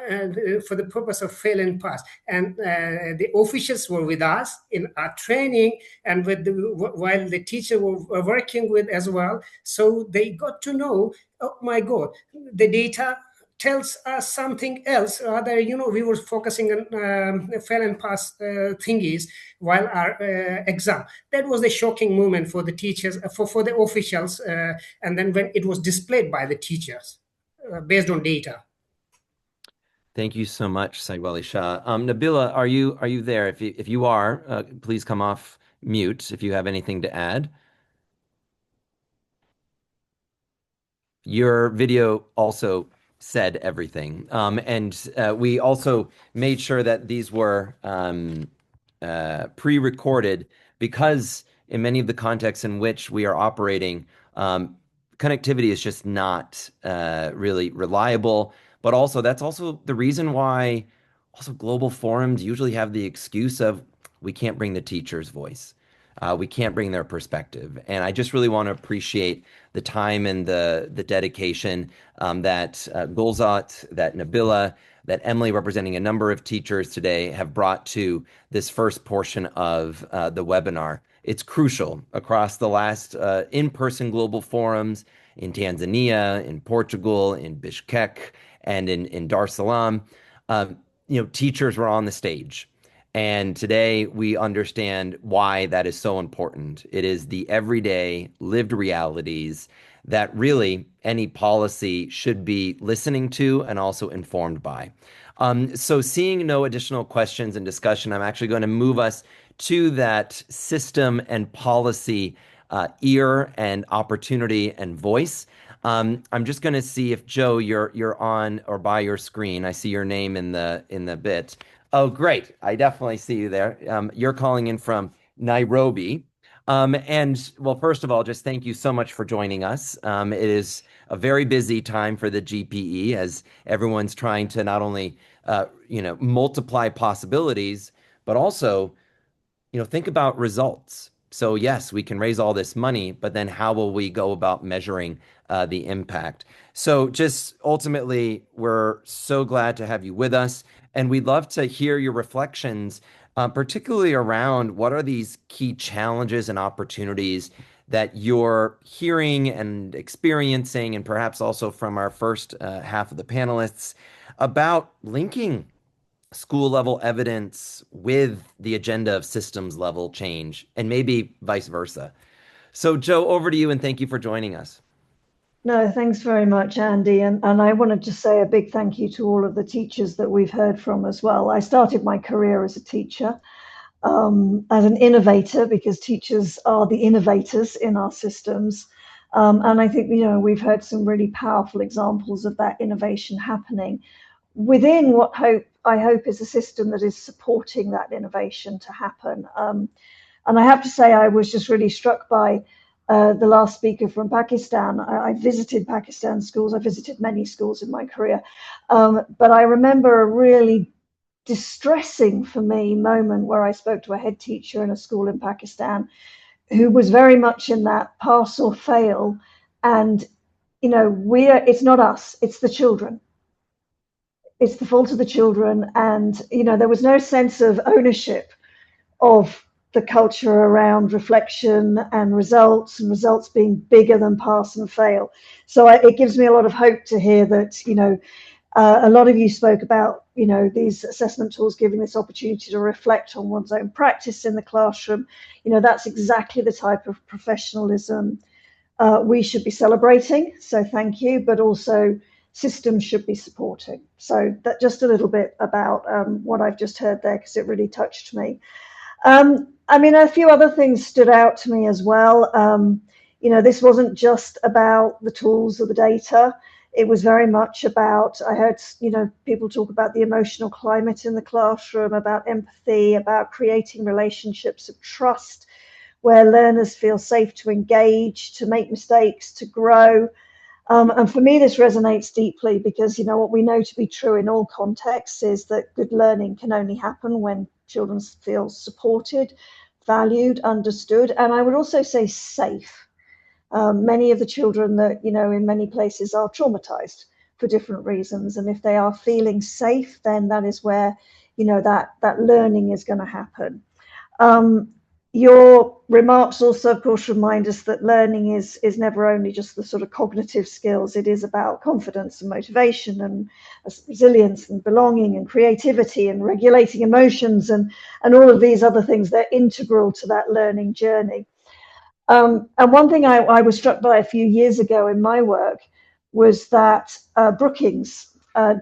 for the purpose of fail and pass. And the officials were with us in our training and while the teacher were working with as well. So they got to know, oh my God, the data tells us something else. Rather, we were focusing on fail and pass thingies while our exam. That was a shocking moment for the teachers, for the officials, and then when it was displayed by the teachers based on data. Thank you so much, Saeed Wali Shah. Nabila, are you there? If you are, please come off mute if you have anything to add. Your video also said everything. And we also made sure that these were pre-recorded, because in many of the contexts in which we are operating, connectivity is just not really reliable. But also, that's also the reason why also global forums usually have the excuse of, we can't bring the teacher's voice. We can't bring their perspective. And I just really want to appreciate the time and the dedication that Gulzat, that Nabila, that Emily, representing a number of teachers today, have brought to this first portion of the webinar. It's crucial across the last in-person global forums in Tanzania, in Portugal, in Bishkek, and in Dar es Salaam. Teachers were on the stage. And today we understand why that is so important. It is the everyday lived realities that really any policy should be listening to and also informed by. So seeing no additional questions and discussion, I'm actually going to move us to that system and policy ear and opportunity and voice. I'm just going to see if Joe, you're on or by your screen. I see your name in the bit. Oh, great. I definitely see you there. You're calling in from Nairobi. And well, first of all, just thank you so much for joining us. It is a very busy time for the GPE as everyone's trying to not only, multiply possibilities, but also, think about results. So yes, we can raise all this money, but then how will we go about measuring the impact? So just ultimately, we're so glad to have you with us, and we'd love to hear your reflections, particularly around what are these key challenges and opportunities that you're hearing and experiencing, and perhaps also from our first half of the panelists about linking school level evidence with the agenda of systems level change, and maybe vice versa. So, Joe, over to you, and thank you for joining us. No, thanks very much, Andy. And I wanted to say a big thank you to all of the teachers that we've heard from as well. I started my career as a teacher, as an innovator, because teachers are the innovators in our systems. And I think, we've heard some really powerful examples of that innovation happening within what I hope is a system that is supporting that innovation to happen. And I have to say, I was just really struck by the last speaker from Pakistan. I visited Pakistan schools. I visited many schools in my career. But I remember a really distressing for me moment where I spoke to a head teacher in a school in Pakistan who was very much in that pass or fail. And, it's not us, it's the children. It's the fault of the children. And, there was no sense of ownership of the culture around reflection and results being bigger than pass and fail. So it gives me a lot of hope to hear that, a lot of you spoke about, these assessment tools giving this opportunity to reflect on one's own practice in the classroom. That's exactly the type of professionalism we should be celebrating. So thank you, but also systems should be supporting. So that just a little bit about what I've just heard there, because it really touched me. A few other things stood out to me as well. This wasn't just about the tools or the data. It was very much about, I heard, people talk about the emotional climate in the classroom, about empathy, about creating relationships of trust where learners feel safe to engage, to make mistakes, to grow. And for me, this resonates deeply because, what we know to be true in all contexts is that good learning can only happen when children feel supported, valued, understood, and I would also say safe. Many of the children that, in many places are traumatized for different reasons. And if they are feeling safe, then that is where, that learning is going to happen. Your remarks also, of course, remind us that learning is never only just the sort of cognitive skills. It is about confidence and motivation and resilience and belonging and creativity and regulating emotions and all of these other things. They're integral to that learning journey. And one thing I was struck by a few years ago in my work was that Brookings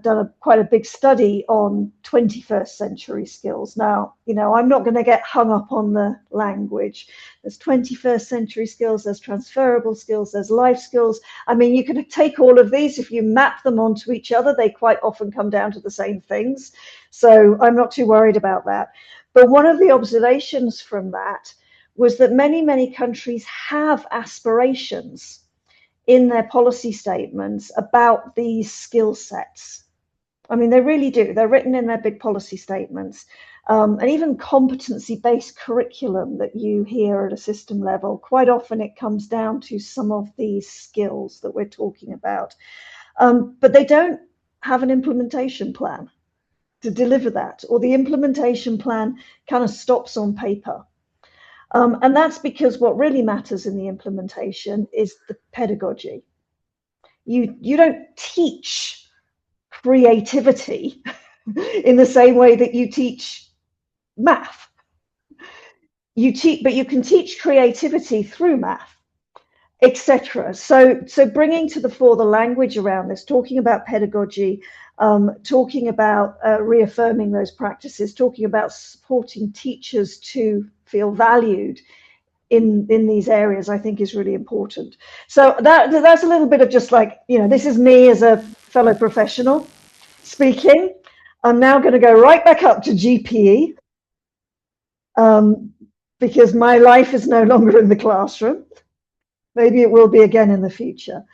done quite a big study on 21st century skills. Now, I'm not going to get hung up on the language. There's 21st century skills, there's transferable skills, there's life skills. You can take all of these, if you map them onto each other, they quite often come down to the same things. So I'm not too worried about that. But one of the observations from that was that many, many countries have aspirations in their policy statements about these skill sets. They really do. They're written in their big policy statements. and even competency-based curriculum that you hear at a system level, quite often it comes down to some of these skills that we're talking about. But they don't have an implementation plan to deliver that, or the implementation plan kind of stops on paper. And that's because what really matters in the implementation is the pedagogy. You don't teach creativity in the same way that you teach math. But you can teach creativity through math, etc. So bringing to the fore the language around this, talking about pedagogy, talking about reaffirming those practices, talking about supporting teachers to feel valued in these areas, I think is really important. So that's a little bit of just like, this is me as a fellow professional speaking. I'm now going to go right back up to GPE because my life is no longer in the classroom. Maybe it will be again in the future.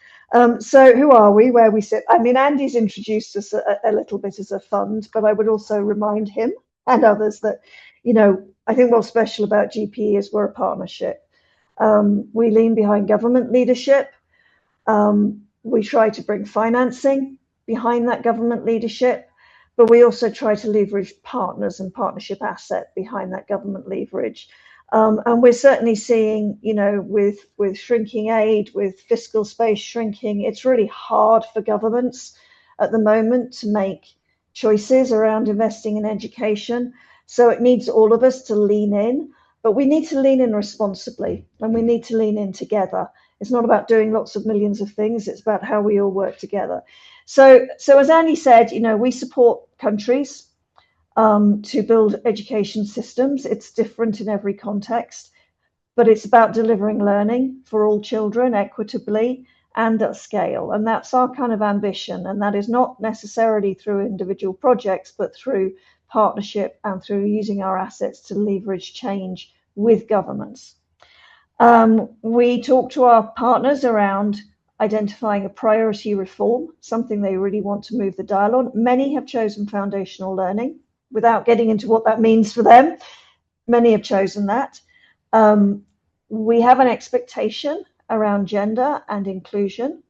So who are we, where we sit? I mean, Andy's introduced us a little bit as a fund, but I would also remind him and others that, I think what's special about GPE is we're a partnership. We lean behind government leadership. We try to bring financing behind that government leadership, but we also try to leverage partners and partnership asset behind that government leverage. And we're certainly seeing, with shrinking aid, with fiscal space shrinking, it's really hard for governments at the moment to make choices around investing in education. So it needs all of us to lean in, but we need to lean in responsibly, and we need to lean in together. It's not about doing lots of millions of things. It's about how we all work together. So as Andy said, we support countries to build education systems. It's different in every context, but it's about delivering learning for all children equitably and at scale. And that's our kind of ambition. And that is not necessarily through individual projects, but through partnership and through using our assets to leverage change with governments. We talk to our partners around identifying a priority reform, something they really want to move the dial on. Many have chosen foundational learning. Without getting into what that means for them, many have chosen that. We have an expectation around gender and inclusion.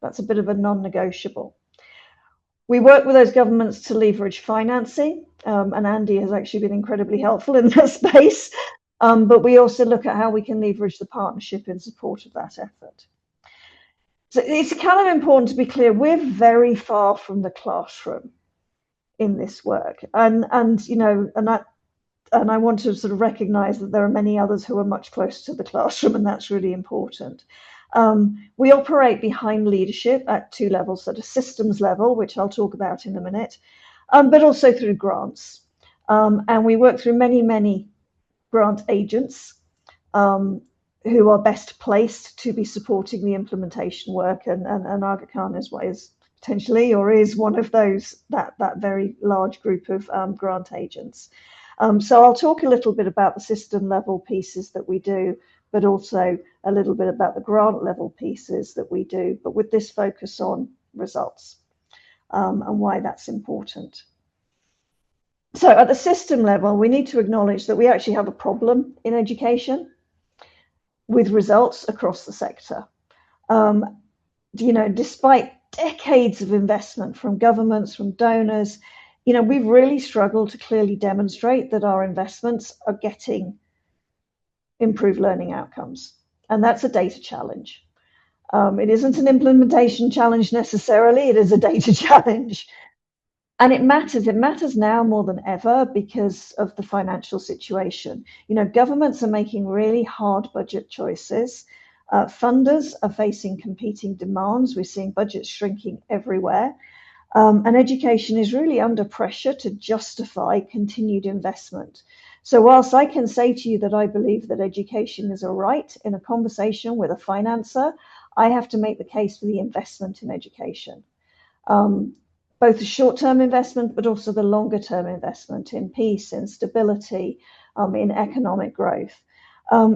That's a bit of a non-negotiable. We work with those governments to leverage financing, and Andy has actually been incredibly helpful in that space. But we also look at how we can leverage the partnership in support of that effort. So it's kind of important to be clear, we're very far from the classroom in this work. And I want to sort of recognize that there are many others who are much closer to the classroom, and that's really important. We operate behind leadership at two levels, at a systems level, which I'll talk about in a minute, but also through grants. And we work through many grant agents who are best placed to be supporting the implementation work. And Aga Khan is potentially, or is one of those, that very large group of grant agents. So I'll talk a little bit about the system level pieces that we do, but also a little bit about the grant level pieces that we do, but with this focus on results and why that's important. So at the system level, we need to acknowledge that we actually have a problem in education with results across the sector. Despite decades of investment from governments, from donors, we've really struggled to clearly demonstrate that our investments are getting improved learning outcomes. And that's a data challenge. It isn't an implementation challenge necessarily, it is a data challenge. And it matters now more than ever because of the financial situation. Governments are making really hard budget choices. Funders are facing competing demands. We're seeing budgets shrinking everywhere. And education is really under pressure to justify continued investment. So whilst I can say to you that I believe that education is a right in a conversation with a financer, I have to make the case for the investment in education. Both the short-term investment, but also the longer-term investment in peace, in stability, in economic growth.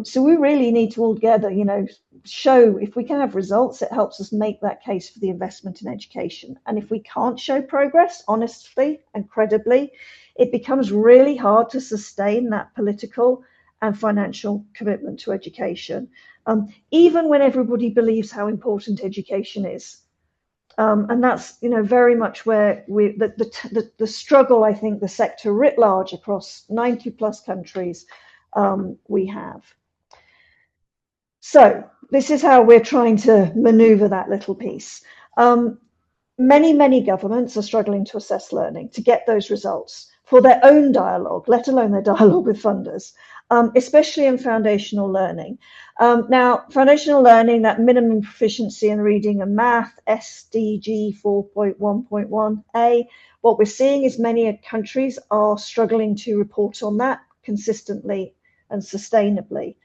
So we really need to all together, show, if we can have results, it helps us make that case for the investment in education. And if we can't show progress honestly and credibly, it becomes really hard to sustain that political and financial commitment to education, even when everybody believes how important education is. And that's, you know, very much where the struggle, I think, the sector writ large across 90 plus countries we have. So this is how we're trying to maneuver that little piece. Many governments are struggling to assess learning, to get those results for their own dialogue, let alone their dialogue with funders, especially in foundational learning. Now, foundational learning, that minimum proficiency in reading and math, SDG 4.1.1a, what we're seeing is many countries are struggling to report on that consistently and sustainably.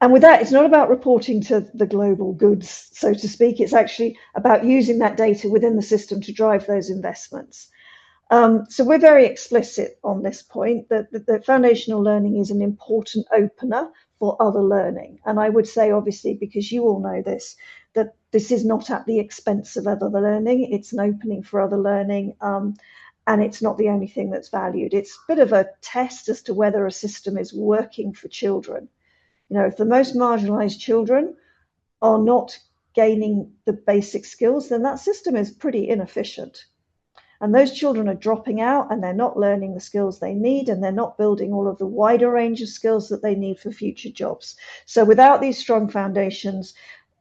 And with that, it's not about reporting to the global goods, so to speak. It's actually about using that data within the system to drive those investments. So we're very explicit on this point that foundational learning is an important opener for other learning. And I would say, obviously, because you all know this, that this is not at the expense of other learning. It's an opening for other learning. And it's not the only thing that's valued. It's a bit of a test as to whether a system is working for children. You know, if the most marginalized children are not gaining the basic skills, then that system is pretty inefficient. And those children are dropping out and they're not learning the skills they need, and they're not building all of the wider range of skills that they need for future jobs. So without these strong foundations,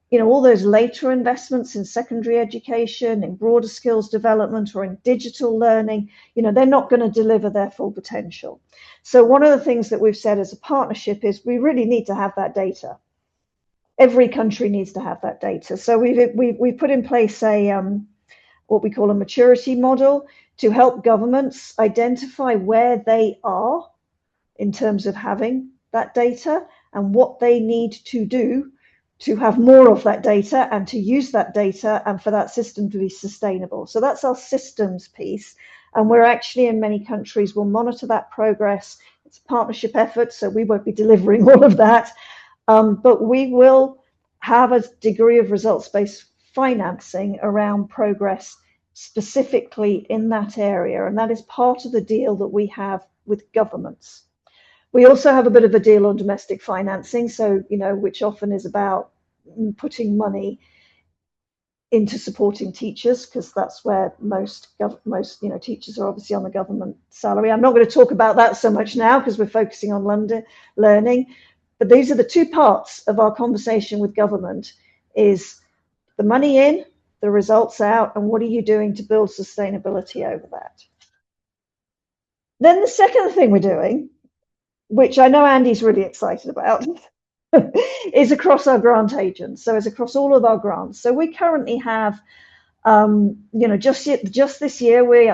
you know, all those later investments in secondary education, in broader skills development, or in digital learning, you know, they're not going to deliver their full potential. So one of the things that we've said as a partnership is we really need to have that data. Every country needs to have that data. So we've put in place what we call a maturity model to help governments identify where they are in terms of having that data and what they need to do to have more of that data and to use that data and for that system to be sustainable. So that's our systems piece. And we're actually, in many countries, will monitor that progress. It's a partnership effort, so we won't be delivering all of that. But we will have a degree of results-based financing around progress specifically in that area. And that is part of the deal that we have with governments. We also have a bit of a deal on domestic financing, so, you know, which often is about putting money into supporting teachers, because that's where most you know, teachers are obviously on the government salary. I'm not going to talk about that so much now because we're focusing on London learning, but these are the two parts of our conversation with government: is the money in, the results out, and what are you doing to build sustainability over that. Then the second thing we're doing, which I know Andy's really excited about, is across our grant agents. So it's across all of our grants. So we currently have, you know, just this year we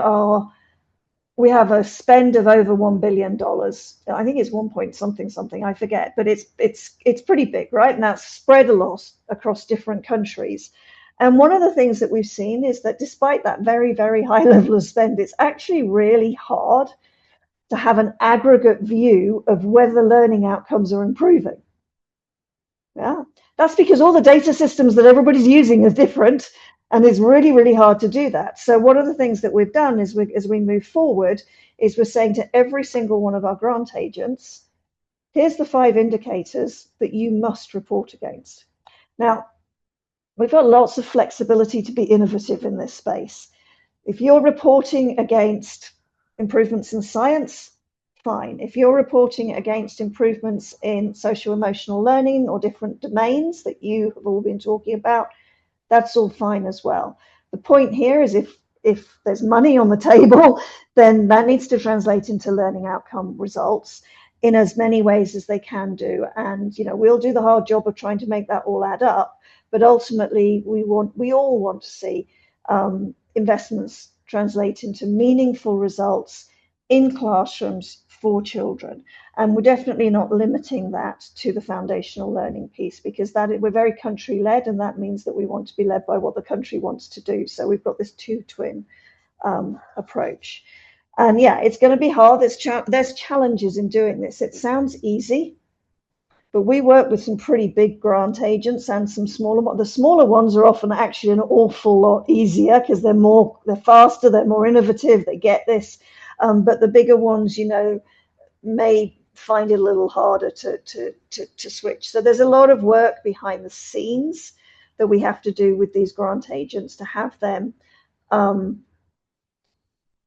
have a spend of over $1 billion. I think it's 1 point something, I forget, but it's pretty big, right? And that's spread across different countries. And one of the things that we've seen is that despite that very, very high level of spend, it's actually really hard to have an aggregate view of whether learning outcomes are improving. Yeah, that's because all the data systems that everybody's using are different, and it's really, really hard to do that. So one of the things that we've done is as we move forward is we're saying to every single one of our grant agents, here's the 5 indicators that you must report against. Now, we've got lots of flexibility to be innovative in this space. If you're reporting against improvements in science, fine. If you're reporting against improvements in social emotional learning or different domains that you have all been talking about, that's all fine as well. The point here is if there's money on the table, then that needs to translate into learning outcome results in as many ways as they can do. And, you know, we'll do the hard job of trying to make that all add up. But ultimately, we all want to see investments translate into meaningful results in classrooms for children. And we're definitely not limiting that to the foundational learning piece, because we're very country-led, and that means that we want to be led by what the country wants to do. So we've got this two-twin approach. And yeah, it's going to be hard. There's challenges in doing this. It sounds easy, But we work with some pretty big grant agents and some smaller ones. The smaller ones are often actually an awful lot easier because they're faster, they're more innovative, they get this. But the bigger ones, you know, may find it a little harder to switch. So there's a lot of work behind the scenes that we have to do with these grant agents to have them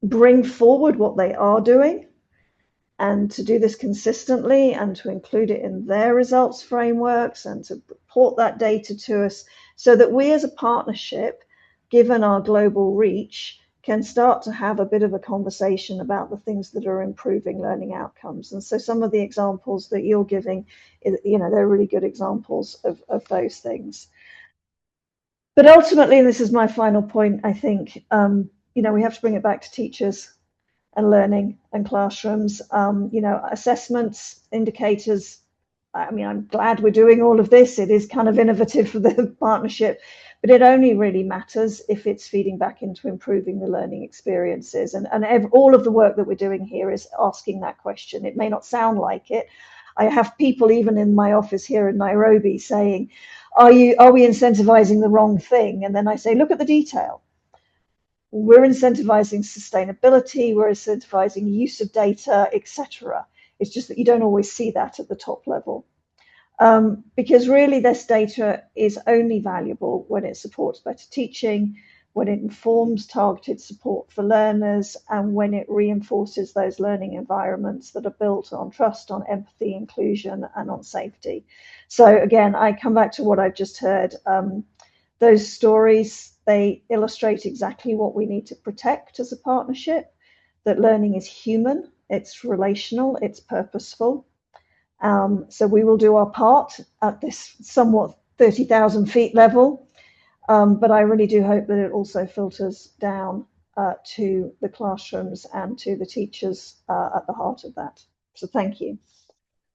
bring forward what they are doing, and to do this consistently and to include it in their results frameworks and to report that data to us so that we as a partnership, given our global reach, can start to have a bit of a conversation about the things that are improving learning outcomes. And so some of the examples that you're giving, you know, they're really good examples of those things. But ultimately, and this is my final point, I think, you know, we have to bring it back to teachers and learning and classrooms. You know, assessments, indicators. I mean, I'm glad we're doing all of this. It is kind of innovative for the partnership, but it only really matters if it's feeding back into improving the learning experiences. And all of the work that we're doing here is asking that question. It may not sound like it. I have people even in my office here in Nairobi saying, are we incentivizing the wrong thing? And then I say, look at the detail. We're incentivizing sustainability, we're incentivizing use of data, etc. It's just that you don't always see that at the top level. Because really this data is only valuable when it supports better teaching, when it informs targeted support for learners, and when it reinforces those learning environments that are built on trust, on empathy, inclusion, and on safety. So again, I come back to what I've just heard. Those stories, they illustrate exactly what we need to protect as a partnership, that learning is human, it's relational, it's purposeful. So we will do our part at this somewhat 30,000 feet level, but I really do hope that it also filters down to the classrooms and to the teachers at the heart of that. So thank you.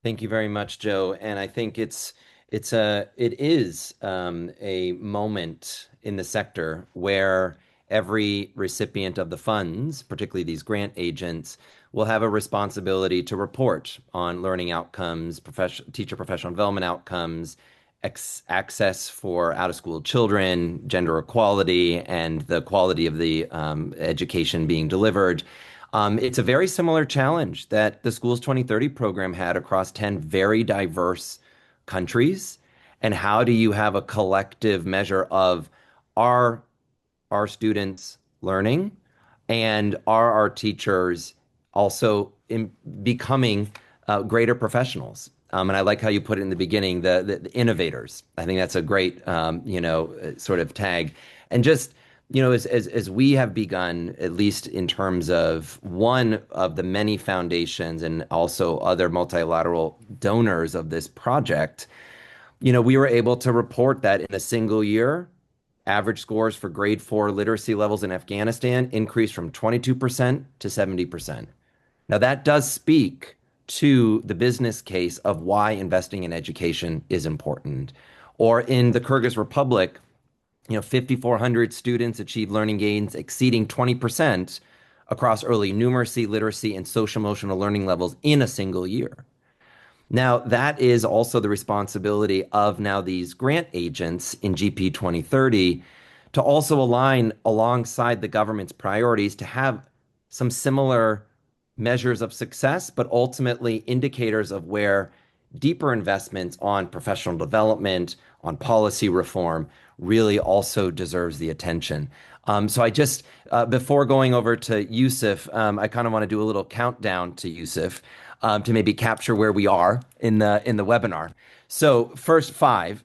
Thank you very much, Jo. And I think it is a moment in the sector where every recipient of the funds, particularly these grant agents, will have a responsibility to report on learning outcomes, teacher professional development outcomes, access for out-of-school children, gender equality, and the quality of the education being delivered. It's a very similar challenge that the Schools 2030 program had across 10 very diverse countries. And how do you have a collective measure of are our students learning, and are our teachers also becoming greater professionals? And I like how you put it in the beginning, the innovators. I think that's a great, you know, sort of tag. And just, you know, as we have begun, at least in terms of one of the many foundations and also other multilateral donors of this project, you know, we were able to report that in a single year, average scores for grade 4 literacy levels in Afghanistan increased from 22% to 70%. Now, that does speak to the business case of why investing in education is important. Or in the Kyrgyz Republic, you know, 5,400 students achieved learning gains exceeding 20% across early numeracy, literacy, and social-emotional learning levels in a single year. Now, that is also the responsibility of now these grant agents in GP 2030 to also align alongside the government's priorities to have some similar measures of success, but ultimately indicators of where deeper investments on professional development, on policy reform, really also deserves the attention. So I just, before going over to Yusuf, I kind of want to do a little countdown to Yusuf to maybe capture where we are in the webinar. So first five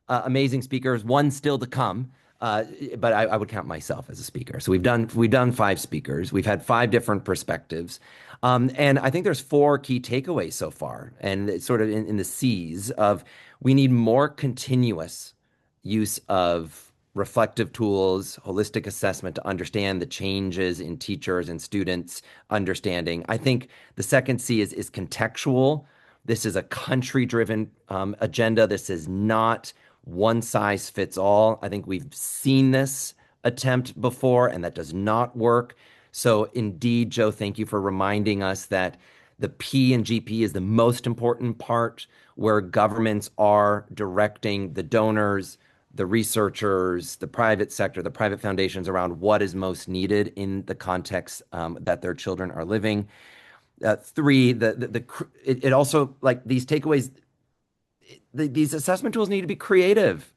amazing speakers, one still to come. But I would count myself as a speaker. So we've done 5 speakers. We've had 5 different perspectives. And I think there's 4 key takeaways so far. And it's sort of in the C's of we need more continuous use of reflective tools, holistic assessment to understand the changes in teachers and students' understanding. I think the second C is contextual. This is a country-driven agenda. This is not one size fits all. I think we've seen this attempt before, and that does not work. So indeed, Jo, thank you for reminding us that The P in GP is the most important part, where governments are directing the donors, the researchers, the private sector, the private foundations around what is most needed in the context that their children are living. Three, it also, like, these takeaways, these assessment tools need to be creative.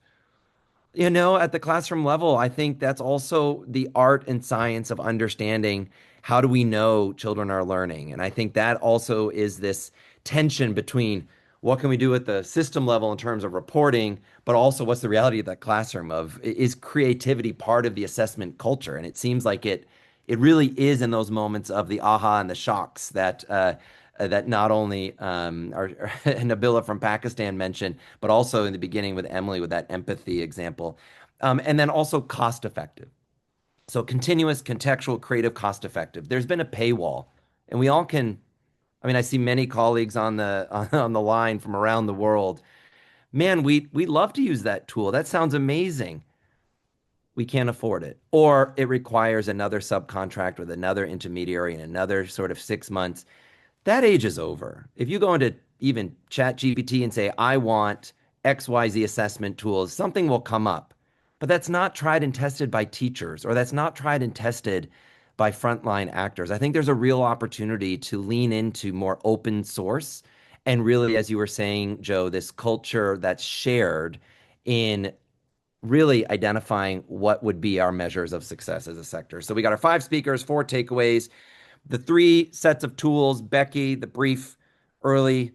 At the classroom level, I think that's also the art and science of understanding how do we know children are learning. And I think that also is this tension between what can we do at the system level in terms of reporting, but also what's the reality of that classroom of is creativity part of the assessment culture? And it seems like it really is in those moments of the aha and the shocks that not only Nabila from Pakistan mentioned, but also in the beginning with Emily with that empathy example. And then also cost effective. So continuous, contextual, creative, cost effective. There's been a paywall, and we all can. I mean, I see many colleagues on the on the line from around the world. Man, we love to use that tool. That sounds amazing. We can't afford it, or it requires another subcontract with another intermediary and another sort of 6 months. That age is over. If you go into even Chat GPT and say, I want XYZ assessment tools, something will come up. But that's not tried and tested by teachers, or that's not tried and tested by frontline actors. I think there's a real opportunity to lean into more open source and really, as you were saying, Joe, this culture that's shared in really identifying what would be our measures of success as a sector. So we got our 5 speakers, 4 takeaways. The 3 sets of tools, Becky, the brief early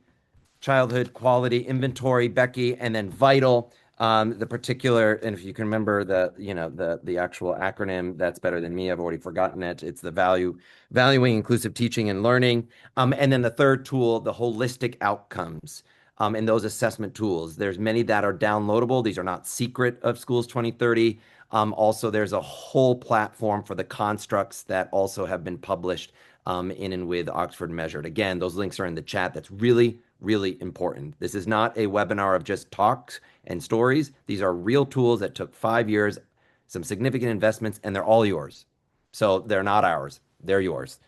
childhood quality inventory, Becky, and then vital, the particular, and if you can remember the actual acronym, that's better than me. I've already forgotten it. It's the valuing inclusive teaching and learning. And then the third tool, the holistic outcomes. And those assessment tools. There's many that are downloadable. These are not secret of Schools 2030. Also, there's a whole platform for the constructs that also have been published in and with Oxford Measured. Again, those links are in the chat. That's really, really important. This is not a webinar of just talks and stories. These are real tools that took 5 years, some significant investments, and they're all yours. So they're not ours. They're yours.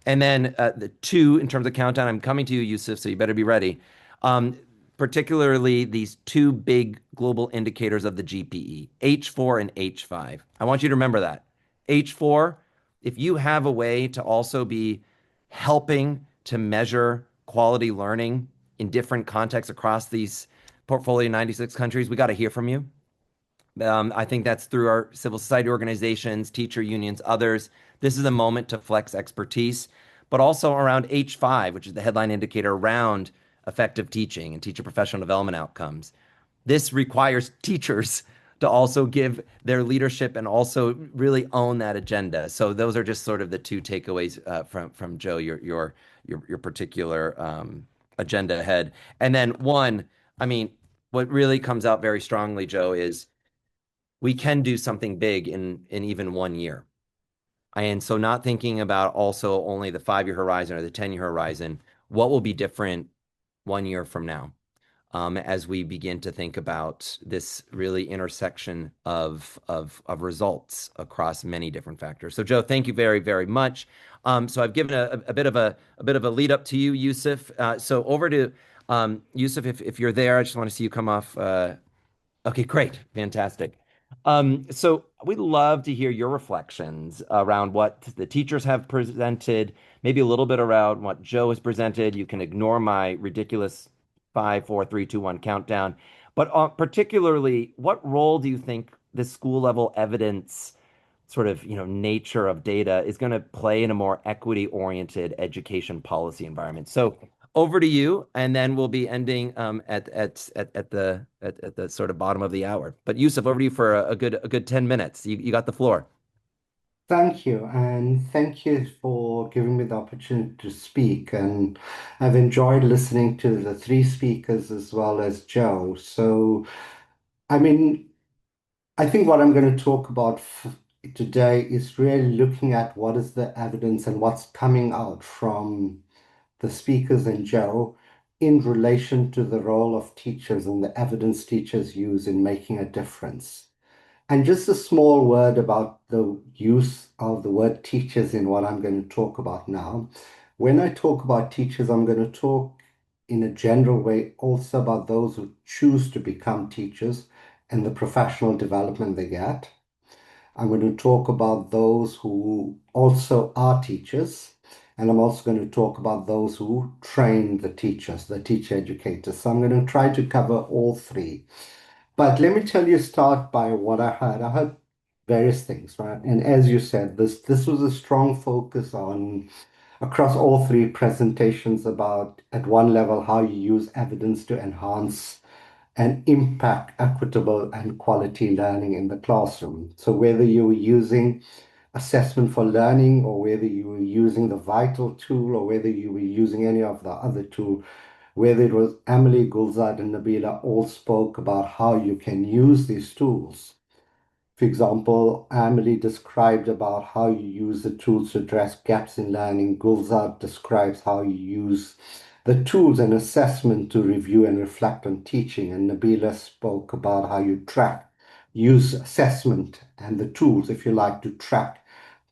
And then the 2, in terms of countdown, I'm coming to you, Yusuf, so you better be ready. Particularly these 2 big global indicators of the GPE, H4 and H5. I want you to remember that. H4, if you have a way to also be helping to measure quality learning in different contexts across these portfolio 96 countries, we got to hear from you. I think that's through our civil society organizations, teacher unions, others. This is a moment to flex expertise, but also around H5, which is the headline indicator around effective teaching and teacher professional development outcomes. This requires teachers to also give their leadership and also really own that agenda. So those are just sort of the 2 takeaways from Joe, your particular agenda ahead. And then 1, I mean, what really comes out very strongly, Joe, is we can do something big in even 1 year. And so not thinking about also only the 5-year horizon or the 10-year horizon, what will be different 1 year from now, as we begin to think about this really intersection of results across many different factors. So Joe, thank you very, very much. So I've given a bit of a lead up to you, Yusuf. So over to Yusuf, if you're there, I just want to see you come off. Okay, great, fantastic. So we'd love to hear your reflections around what the teachers have presented, maybe a little bit around what Joe has presented. You can ignore my ridiculous 5, 4, 3, 2, 1 countdown. But particularly, what role do you think the school level evidence sort of nature of data is going to play in a more equity oriented education policy environment? So over to you, and then we'll be ending at the sort of bottom of the hour. But Yusuf, over to you for a good 10 minutes. You got the floor. Thank you, and thank you for giving me the opportunity to speak. And I've enjoyed listening to the 3 speakers as well as Joe. So, I mean, I think what I'm going to talk about today is really looking at what is the evidence and what's coming out from the speakers and Joe in relation to the role of teachers and the evidence teachers use in making a difference. And just a small word about the use of the word teachers in what I'm going to talk about now. When I talk about teachers, I'm going to talk in a general way also about those who choose to become teachers and the professional development they get. I'm going to talk about those who also are teachers, and I'm also going to talk about those who train the teachers, the teacher educators. So I'm going to try to cover all three. But let me tell you, start by what I heard. I heard various things, right? And as you said, this was a strong focus on across all three presentations about at one level how you use evidence to enhance and impact equitable and quality learning in the classroom. So whether you were using assessment for learning or whether you were using the vital tool or whether you were using any of the other tool, whether it was Emily, Gulzad, and Nabila all spoke about how you can use these tools. For example, Emily described about how you use the tools to address gaps in learning. Gulzad describes how you use the tools and assessment to review and reflect on teaching. And Nabila spoke about how you use assessment and the tools, if you like, to track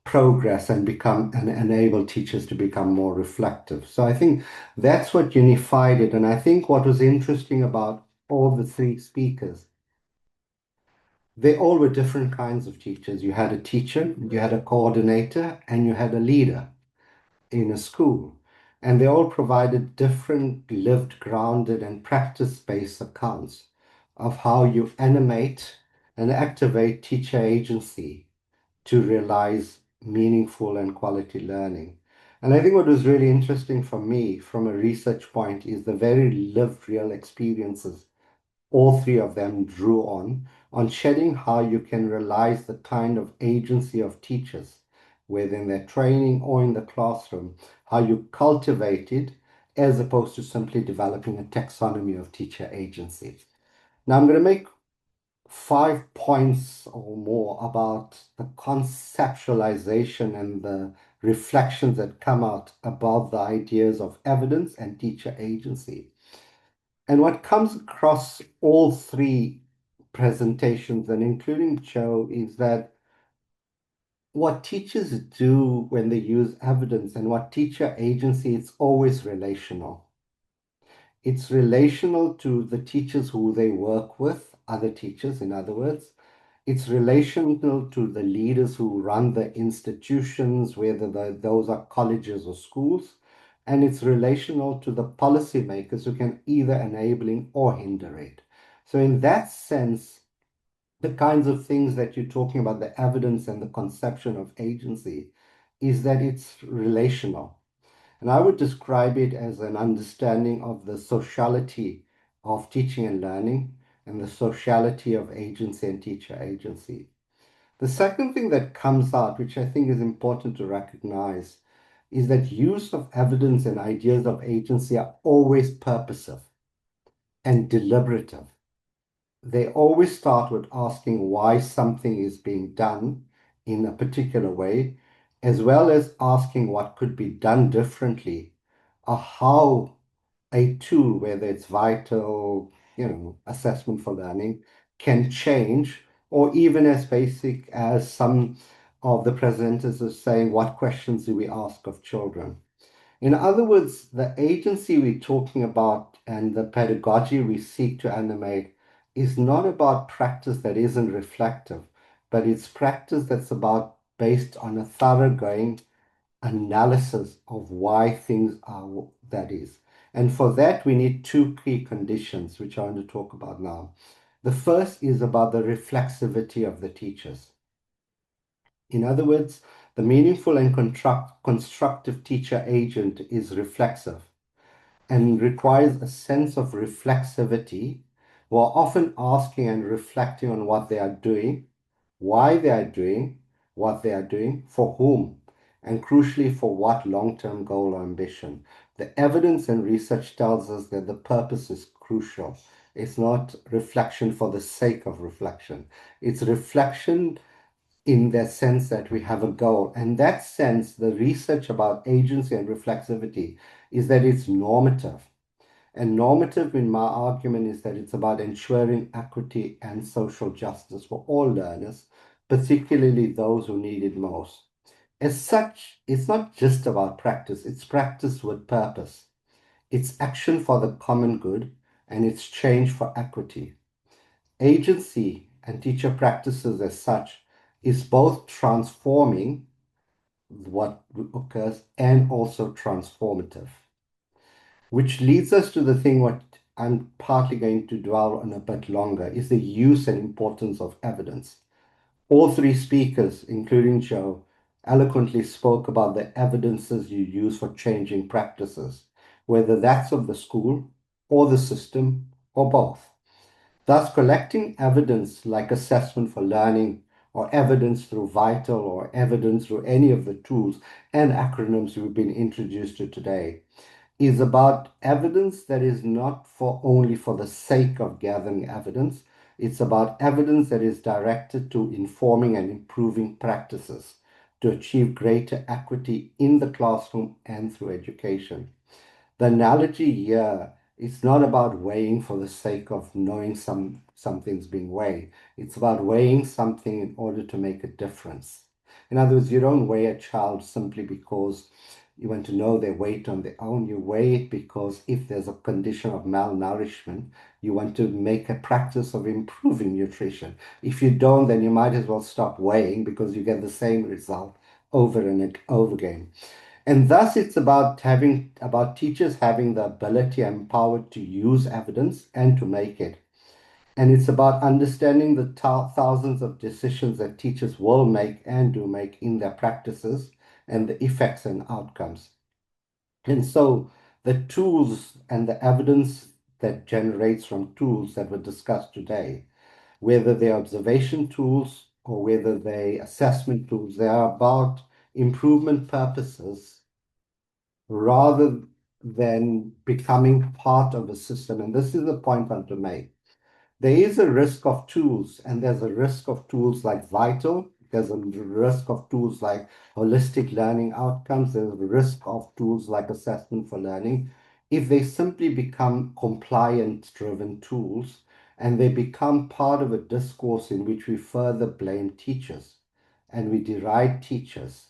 progress and enable teachers to become more reflective. So I think that's what unified it. And I think what was interesting about all the three speakers, they all were different kinds of teachers. You had a teacher, you had a coordinator, and you had a leader in a school. And they all provided different lived, grounded, and practice-based accounts of how you animate and activate teacher agency to realize meaningful and quality learning. And I think what was really interesting for me from a research point is the very lived, real experiences all three of them drew on shedding how you can realize the kind of agency of teachers, whether in their training or in the classroom, how you cultivate it as opposed to simply developing a taxonomy of teacher agency. Now, I'm going to make 5 points or more about the conceptualization and the reflections that come out about the ideas of evidence and teacher agency. And what comes across all three presentations, and including Joe, is that what teachers do when they use evidence and what teacher agency, it's always relational. It's relational to the teachers who they work with, other teachers, in other words. It's relational to the leaders who run the institutions, whether those are colleges or schools. And it's relational to the policymakers who can either enabling or hinder it. So in that sense, the kinds of things that you're talking about, the evidence and the conception of agency, is that it's relational. And I would describe it as an understanding of the sociality of teaching and learning and the sociality of agency and teacher agency. The second thing that comes out, which I think is important to recognize, is that use of evidence and ideas of agency are always purposive and deliberative. They always start with asking why something is being done in a particular way, as well as asking what could be done differently, or how a tool, whether it's vital, assessment for learning, can change, or even as basic as some of the presenters are saying, what questions do we ask of children? In other words, the agency we're talking about and the pedagogy we seek to animate is not about practice that isn't reflective, but it's practice that's about based on a thoroughgoing analysis of why things are that is. And for that, we need two key conditions, which I want to talk about now. The first is about the reflexivity of the teachers. In other words, the meaningful and constructive teacher agent is reflexive and requires a sense of reflexivity while often asking and reflecting on what they are doing, why they are doing what they are doing, for whom, and crucially for what long-term goal or ambition. The evidence and research tells us that the purpose is crucial. It's not reflection for the sake of reflection. It's reflection in the sense that we have a goal. And that sense, the research about agency and reflexivity is that it's normative. And normative, in my argument, is that it's about ensuring equity and social justice for all learners, particularly those who need it most. As such, it's not just about practice, it's practice with purpose. It's action for the common good, and it's change for equity. Agency and teacher practices as such is both transforming what occurs and also transformative. Which leads us to the thing what I'm partly going to dwell on a bit longer is the use and importance of evidence. All three speakers, including Joe, eloquently spoke about the evidences you use for changing practices, whether that's of the school or the system or both. Thus, collecting evidence like assessment for learning or evidence through Vital or evidence through any of the tools and acronyms we've been introduced to today is about evidence that is not for only for the sake of gathering evidence. It's about evidence that is directed to informing and improving practices to achieve greater equity in the classroom and through education. The analogy here is not about weighing for the sake of knowing something's being weighed. It's about weighing something in order to make a difference. In other words, you don't weigh a child simply because you want to know their weight on their own. You weigh it because if there's a condition of malnourishment, you want to make a practice of improving nutrition. If you don't, then you might as well stop weighing because you get the same result over and over again. And thus it's about teachers having the ability and power to use evidence and to make it. And it's about understanding the thousands of decisions that teachers will make and do make in their practices and the effects and outcomes. And so the tools and the evidence that generates from tools that were discussed today, whether they're observation tools or whether they're assessment tools, they are about improvement purposes rather than becoming part of a system. And this is the point I want to make. There is a risk of tools, and there's a risk of tools like Vital. There's a risk of tools like holistic learning outcomes. There's a risk of tools like assessment for learning. If they simply become compliance-driven tools and they become part of a discourse in which we further blame teachers and we deride teachers.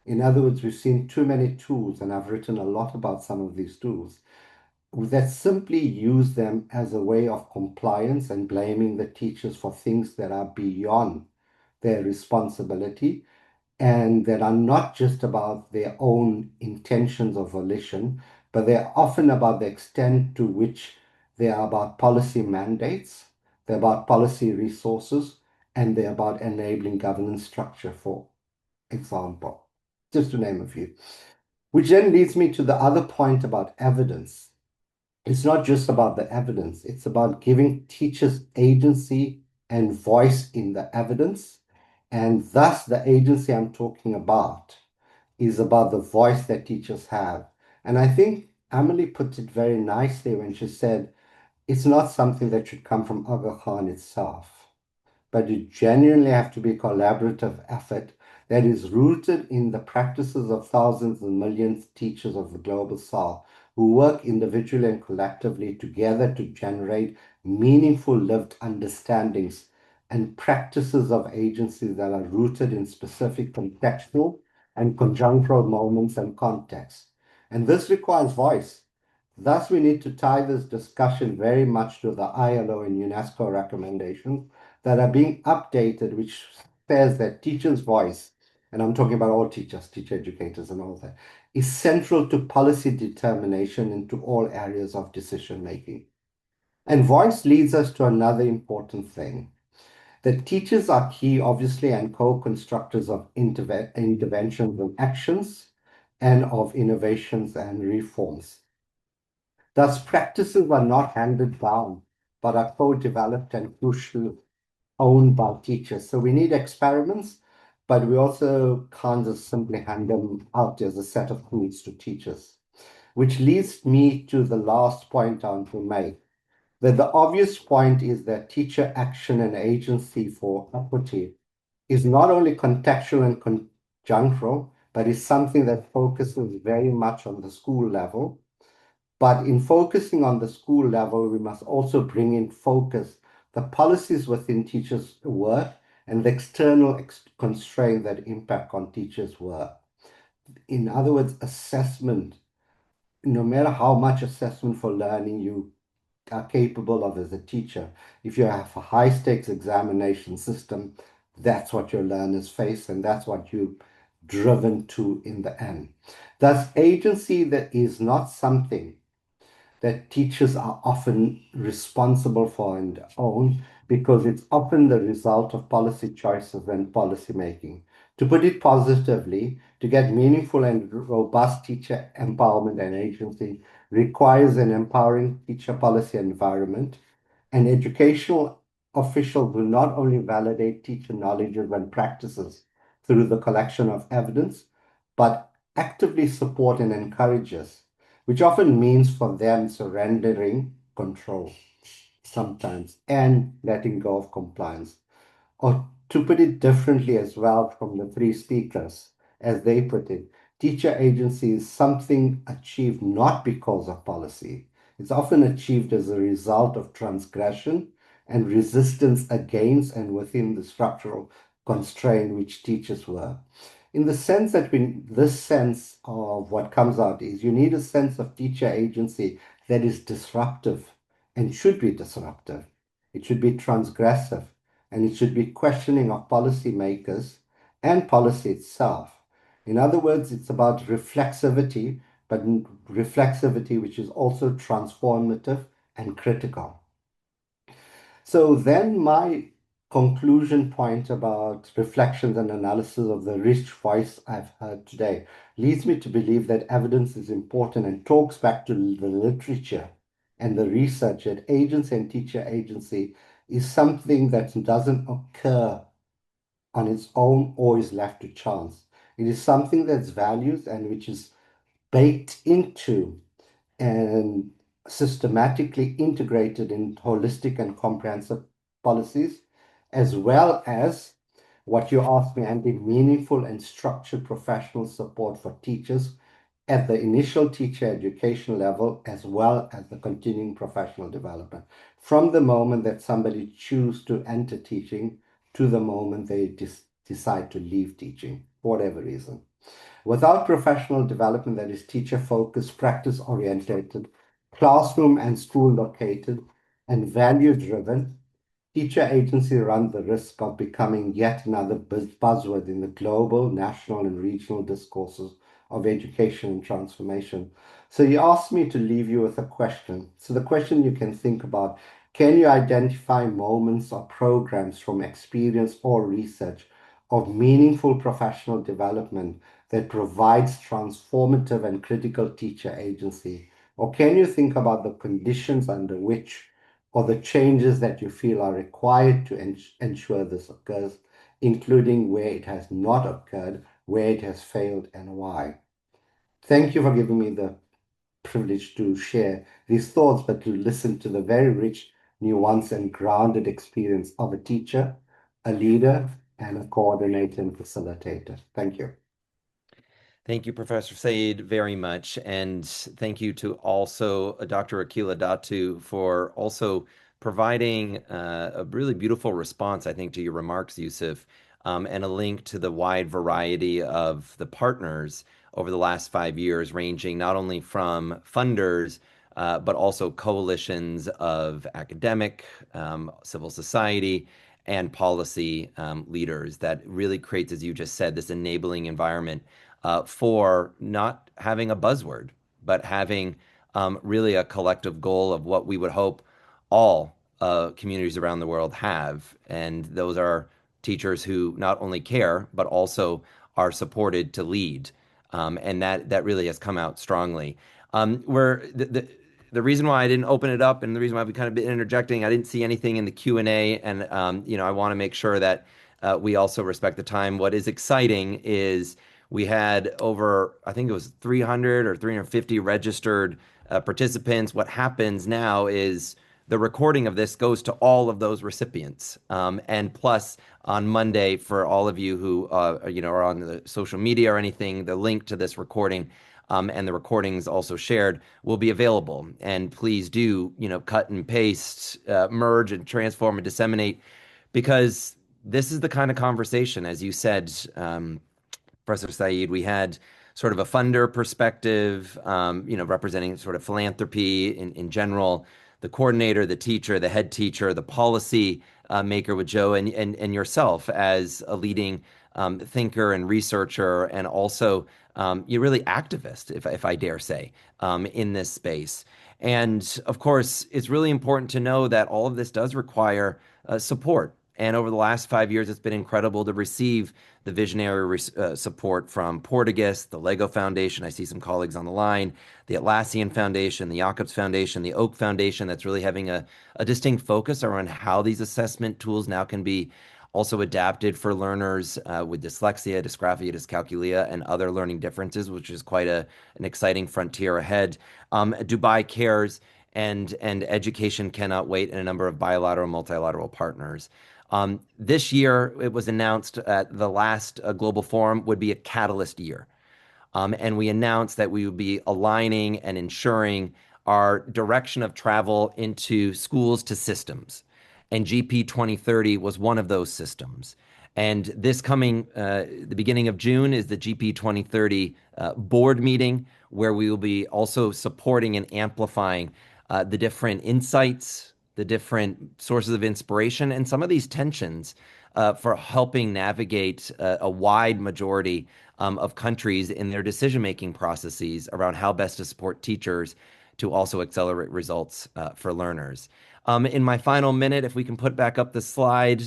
In other words, we've seen too many tools, and I've written a lot about some of these tools, that simply use them as a way of compliance and blaming the teachers for things that are beyond their responsibility and that are not just about their own intentions or volition, but they're often about the extent to which they are about policy mandates, they're about policy resources, and they're about enabling governance structure, for example, just to name a few. Which then leads me to the other point about evidence. It's not just about the evidence, it's about giving teachers agency and voice in the evidence. And thus, the agency I'm talking about is about the voice that teachers have. And I think Emily put it very nicely when she said it's not something that should come from Aga Khan itself, but it genuinely have to be a collaborative effort that is rooted in the practices of thousands and millions of teachers of the global south who work individually and collectively together to generate meaningful lived understandings and practices of agencies that are rooted in specific contextual and conjunctural moments and contexts. And this requires voice. Thus, we need to tie this discussion very much to the ILO and UNESCO recommendations that are being updated, which says that teachers' voice, and I'm talking about all teachers, teacher educators and all that, is central to policy determination into all areas of decision making. And voice leads us to another important thing, that teachers are key, obviously, and co-constructors of interventions and actions and of innovations and reforms. Thus, practices are not handed down, but are co-developed and crucially owned by teachers. So we need experiments, but we also can't just simply hand them out as a set of tools to teachers. Which leads me to the last point I want to make, that the obvious point is that teacher action and agency for equity is not only contextual and conjunctural, but is something that focuses very much on the school level. But in focusing on the school level, we must also bring in focus the policies within teachers' work and the external constraints that impact on teachers' work. In other words, assessment, no matter how much assessment for learning you are capable of as a teacher, if you have a high stakes examination system, that's what your learners face, and that's what you're driven to in the end. Thus, agency that is not something that teachers are often responsible for and own, because it's often the result of policy choices and policy making. To put it positively, to get meaningful and robust teacher empowerment and agency requires an empowering teacher policy environment, and educational officials will not only validate teacher knowledge and practices through the collection of evidence, but actively support and encourage us, which often means for them surrendering control sometimes and letting go of compliance. Or to put it differently as well from the three speakers, as they put it, teacher agency is something achieved not because of policy. It's often achieved as a result of transgression and resistance against and within the structural constraint which teachers were. In the sense that this sense of what comes out is you need a sense of teacher agency that is disruptive and should be disruptive. It should be transgressive, and it should be questioning of policymakers and policy itself. In other words, it's about reflexivity, but reflexivity which is also transformative and critical. So then my conclusion point about reflections and analysis of the rich voice I've heard today leads me to believe that evidence is important and talks back to the literature and the research that agency and teacher agency is something that doesn't occur on its own or is left to chance. It is something that's valued and which is baked into and systematically integrated in holistic and comprehensive policies, as well as what you asked me, Andy, meaningful and structured professional support for teachers at the initial teacher education level, as well as the continuing professional development, from the moment that somebody chooses to enter teaching to the moment they decide to leave teaching, for whatever reason. Without professional development that is teacher-focused, practice-oriented, classroom and school located, and value-driven, teacher agency runs the risk of becoming yet another buzzword in the global, national, and regional discourses of education and transformation. So you asked me to leave you with a question. So the question you can think about, can you identify moments or programs from experience or research of meaningful professional development that provides transformative and critical teacher agency? Or can you think about the conditions under which or the changes that you feel are required to ensure this occurs, including where it has not occurred, where it has failed, and why? Thank you for giving me the privilege to share these thoughts, but to listen to the very rich, nuanced, and grounded experience of a teacher, a leader, and a coordinator and facilitator. Thank you. Thank you, Professor Said, very much. And thank you to also Dr. Akila Datu for also providing a really beautiful response, I think, to your remarks, Yusuf, and a link to the wide variety of the partners over the last 5 years, ranging not only from funders, but also coalitions of academic, civil society, and policy leaders that really creates, as you just said, this enabling environment for not having a buzzword, but having really a collective goal of what we would hope all communities around the world have. And those are teachers who not only care, but also are supported to lead. And that really has come out strongly. Where the reason why I didn't open it up and the reason why we kind of been interjecting, I didn't see anything in the Q&A, and I want to make sure that we also respect the time. What is exciting is we had over, I think it was 300 or 350 registered participants. What happens now is the recording of this goes to all of those recipients. And plus, on Monday, for all of you who are on the social media or anything, the link to this recording and the recordings also shared will be available. And please do, cut and paste, merge and transform and disseminate, because this is the kind of conversation, as you said, Professor Saeed, we had sort of a funder perspective, representing sort of philanthropy in general, the coordinator, the teacher, the head teacher, the policy maker with Joe, and yourself as a leading thinker and researcher, and also you're really activist, if I dare say, in this space. And of course, it's really important to know that all of this does require support. And over the last 5 years, it's been incredible to receive the visionary support from Portuguese, the Lego Foundation. I see some colleagues on the line, the Atlassian Foundation, the Jacobs Foundation, the Oak Foundation, that's really having a distinct focus around how these assessment tools now can be also adapted for learners with dyslexia, dysgraphia, dyscalculia, and other learning differences, which is quite an exciting frontier ahead. Dubai Cares and Education Cannot Wait, and a number of bilateral, multilateral partners. This year, it was announced at the last Global Forum would be a catalyst year. And we announced that we would be aligning and ensuring our direction of travel into schools to systems. And GP 2030 was one of those systems. And this coming, the beginning of June, is the GP 2030 board meeting, where we will be also supporting and amplifying the different insights, the different sources of inspiration, and some of these tensions for helping navigate a wide majority of countries in their decision-making processes around how best to support teachers to also accelerate results for learners. In my final minute, if we can put back up the slide,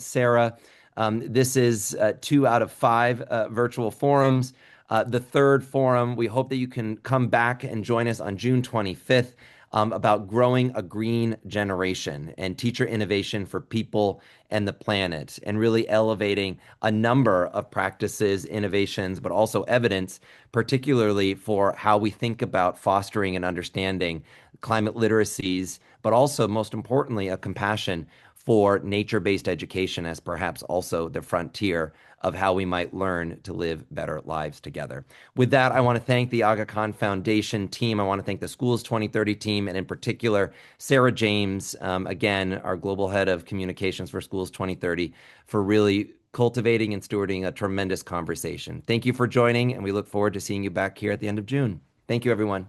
Sarah, this is 2 out of 5 virtual forums. The third forum, we hope that you can come back and join us on June 25th about growing a green generation and teacher innovation for people and the planet, and really elevating a number of practices, innovations, but also evidence, particularly for how we think about fostering and understanding climate literacies, but also, most importantly, a compassion for nature-based education as perhaps also the frontier of how we might learn to live better lives together. With that, I want to thank the Aga Khan Foundation team. I want to thank the Schools 2030 team, and in particular, Sarah James, again, our global head of communications for Schools 2030, for really cultivating and stewarding a tremendous conversation. Thank you for joining, and we look forward to seeing you back here at the end of June. Thank you, everyone.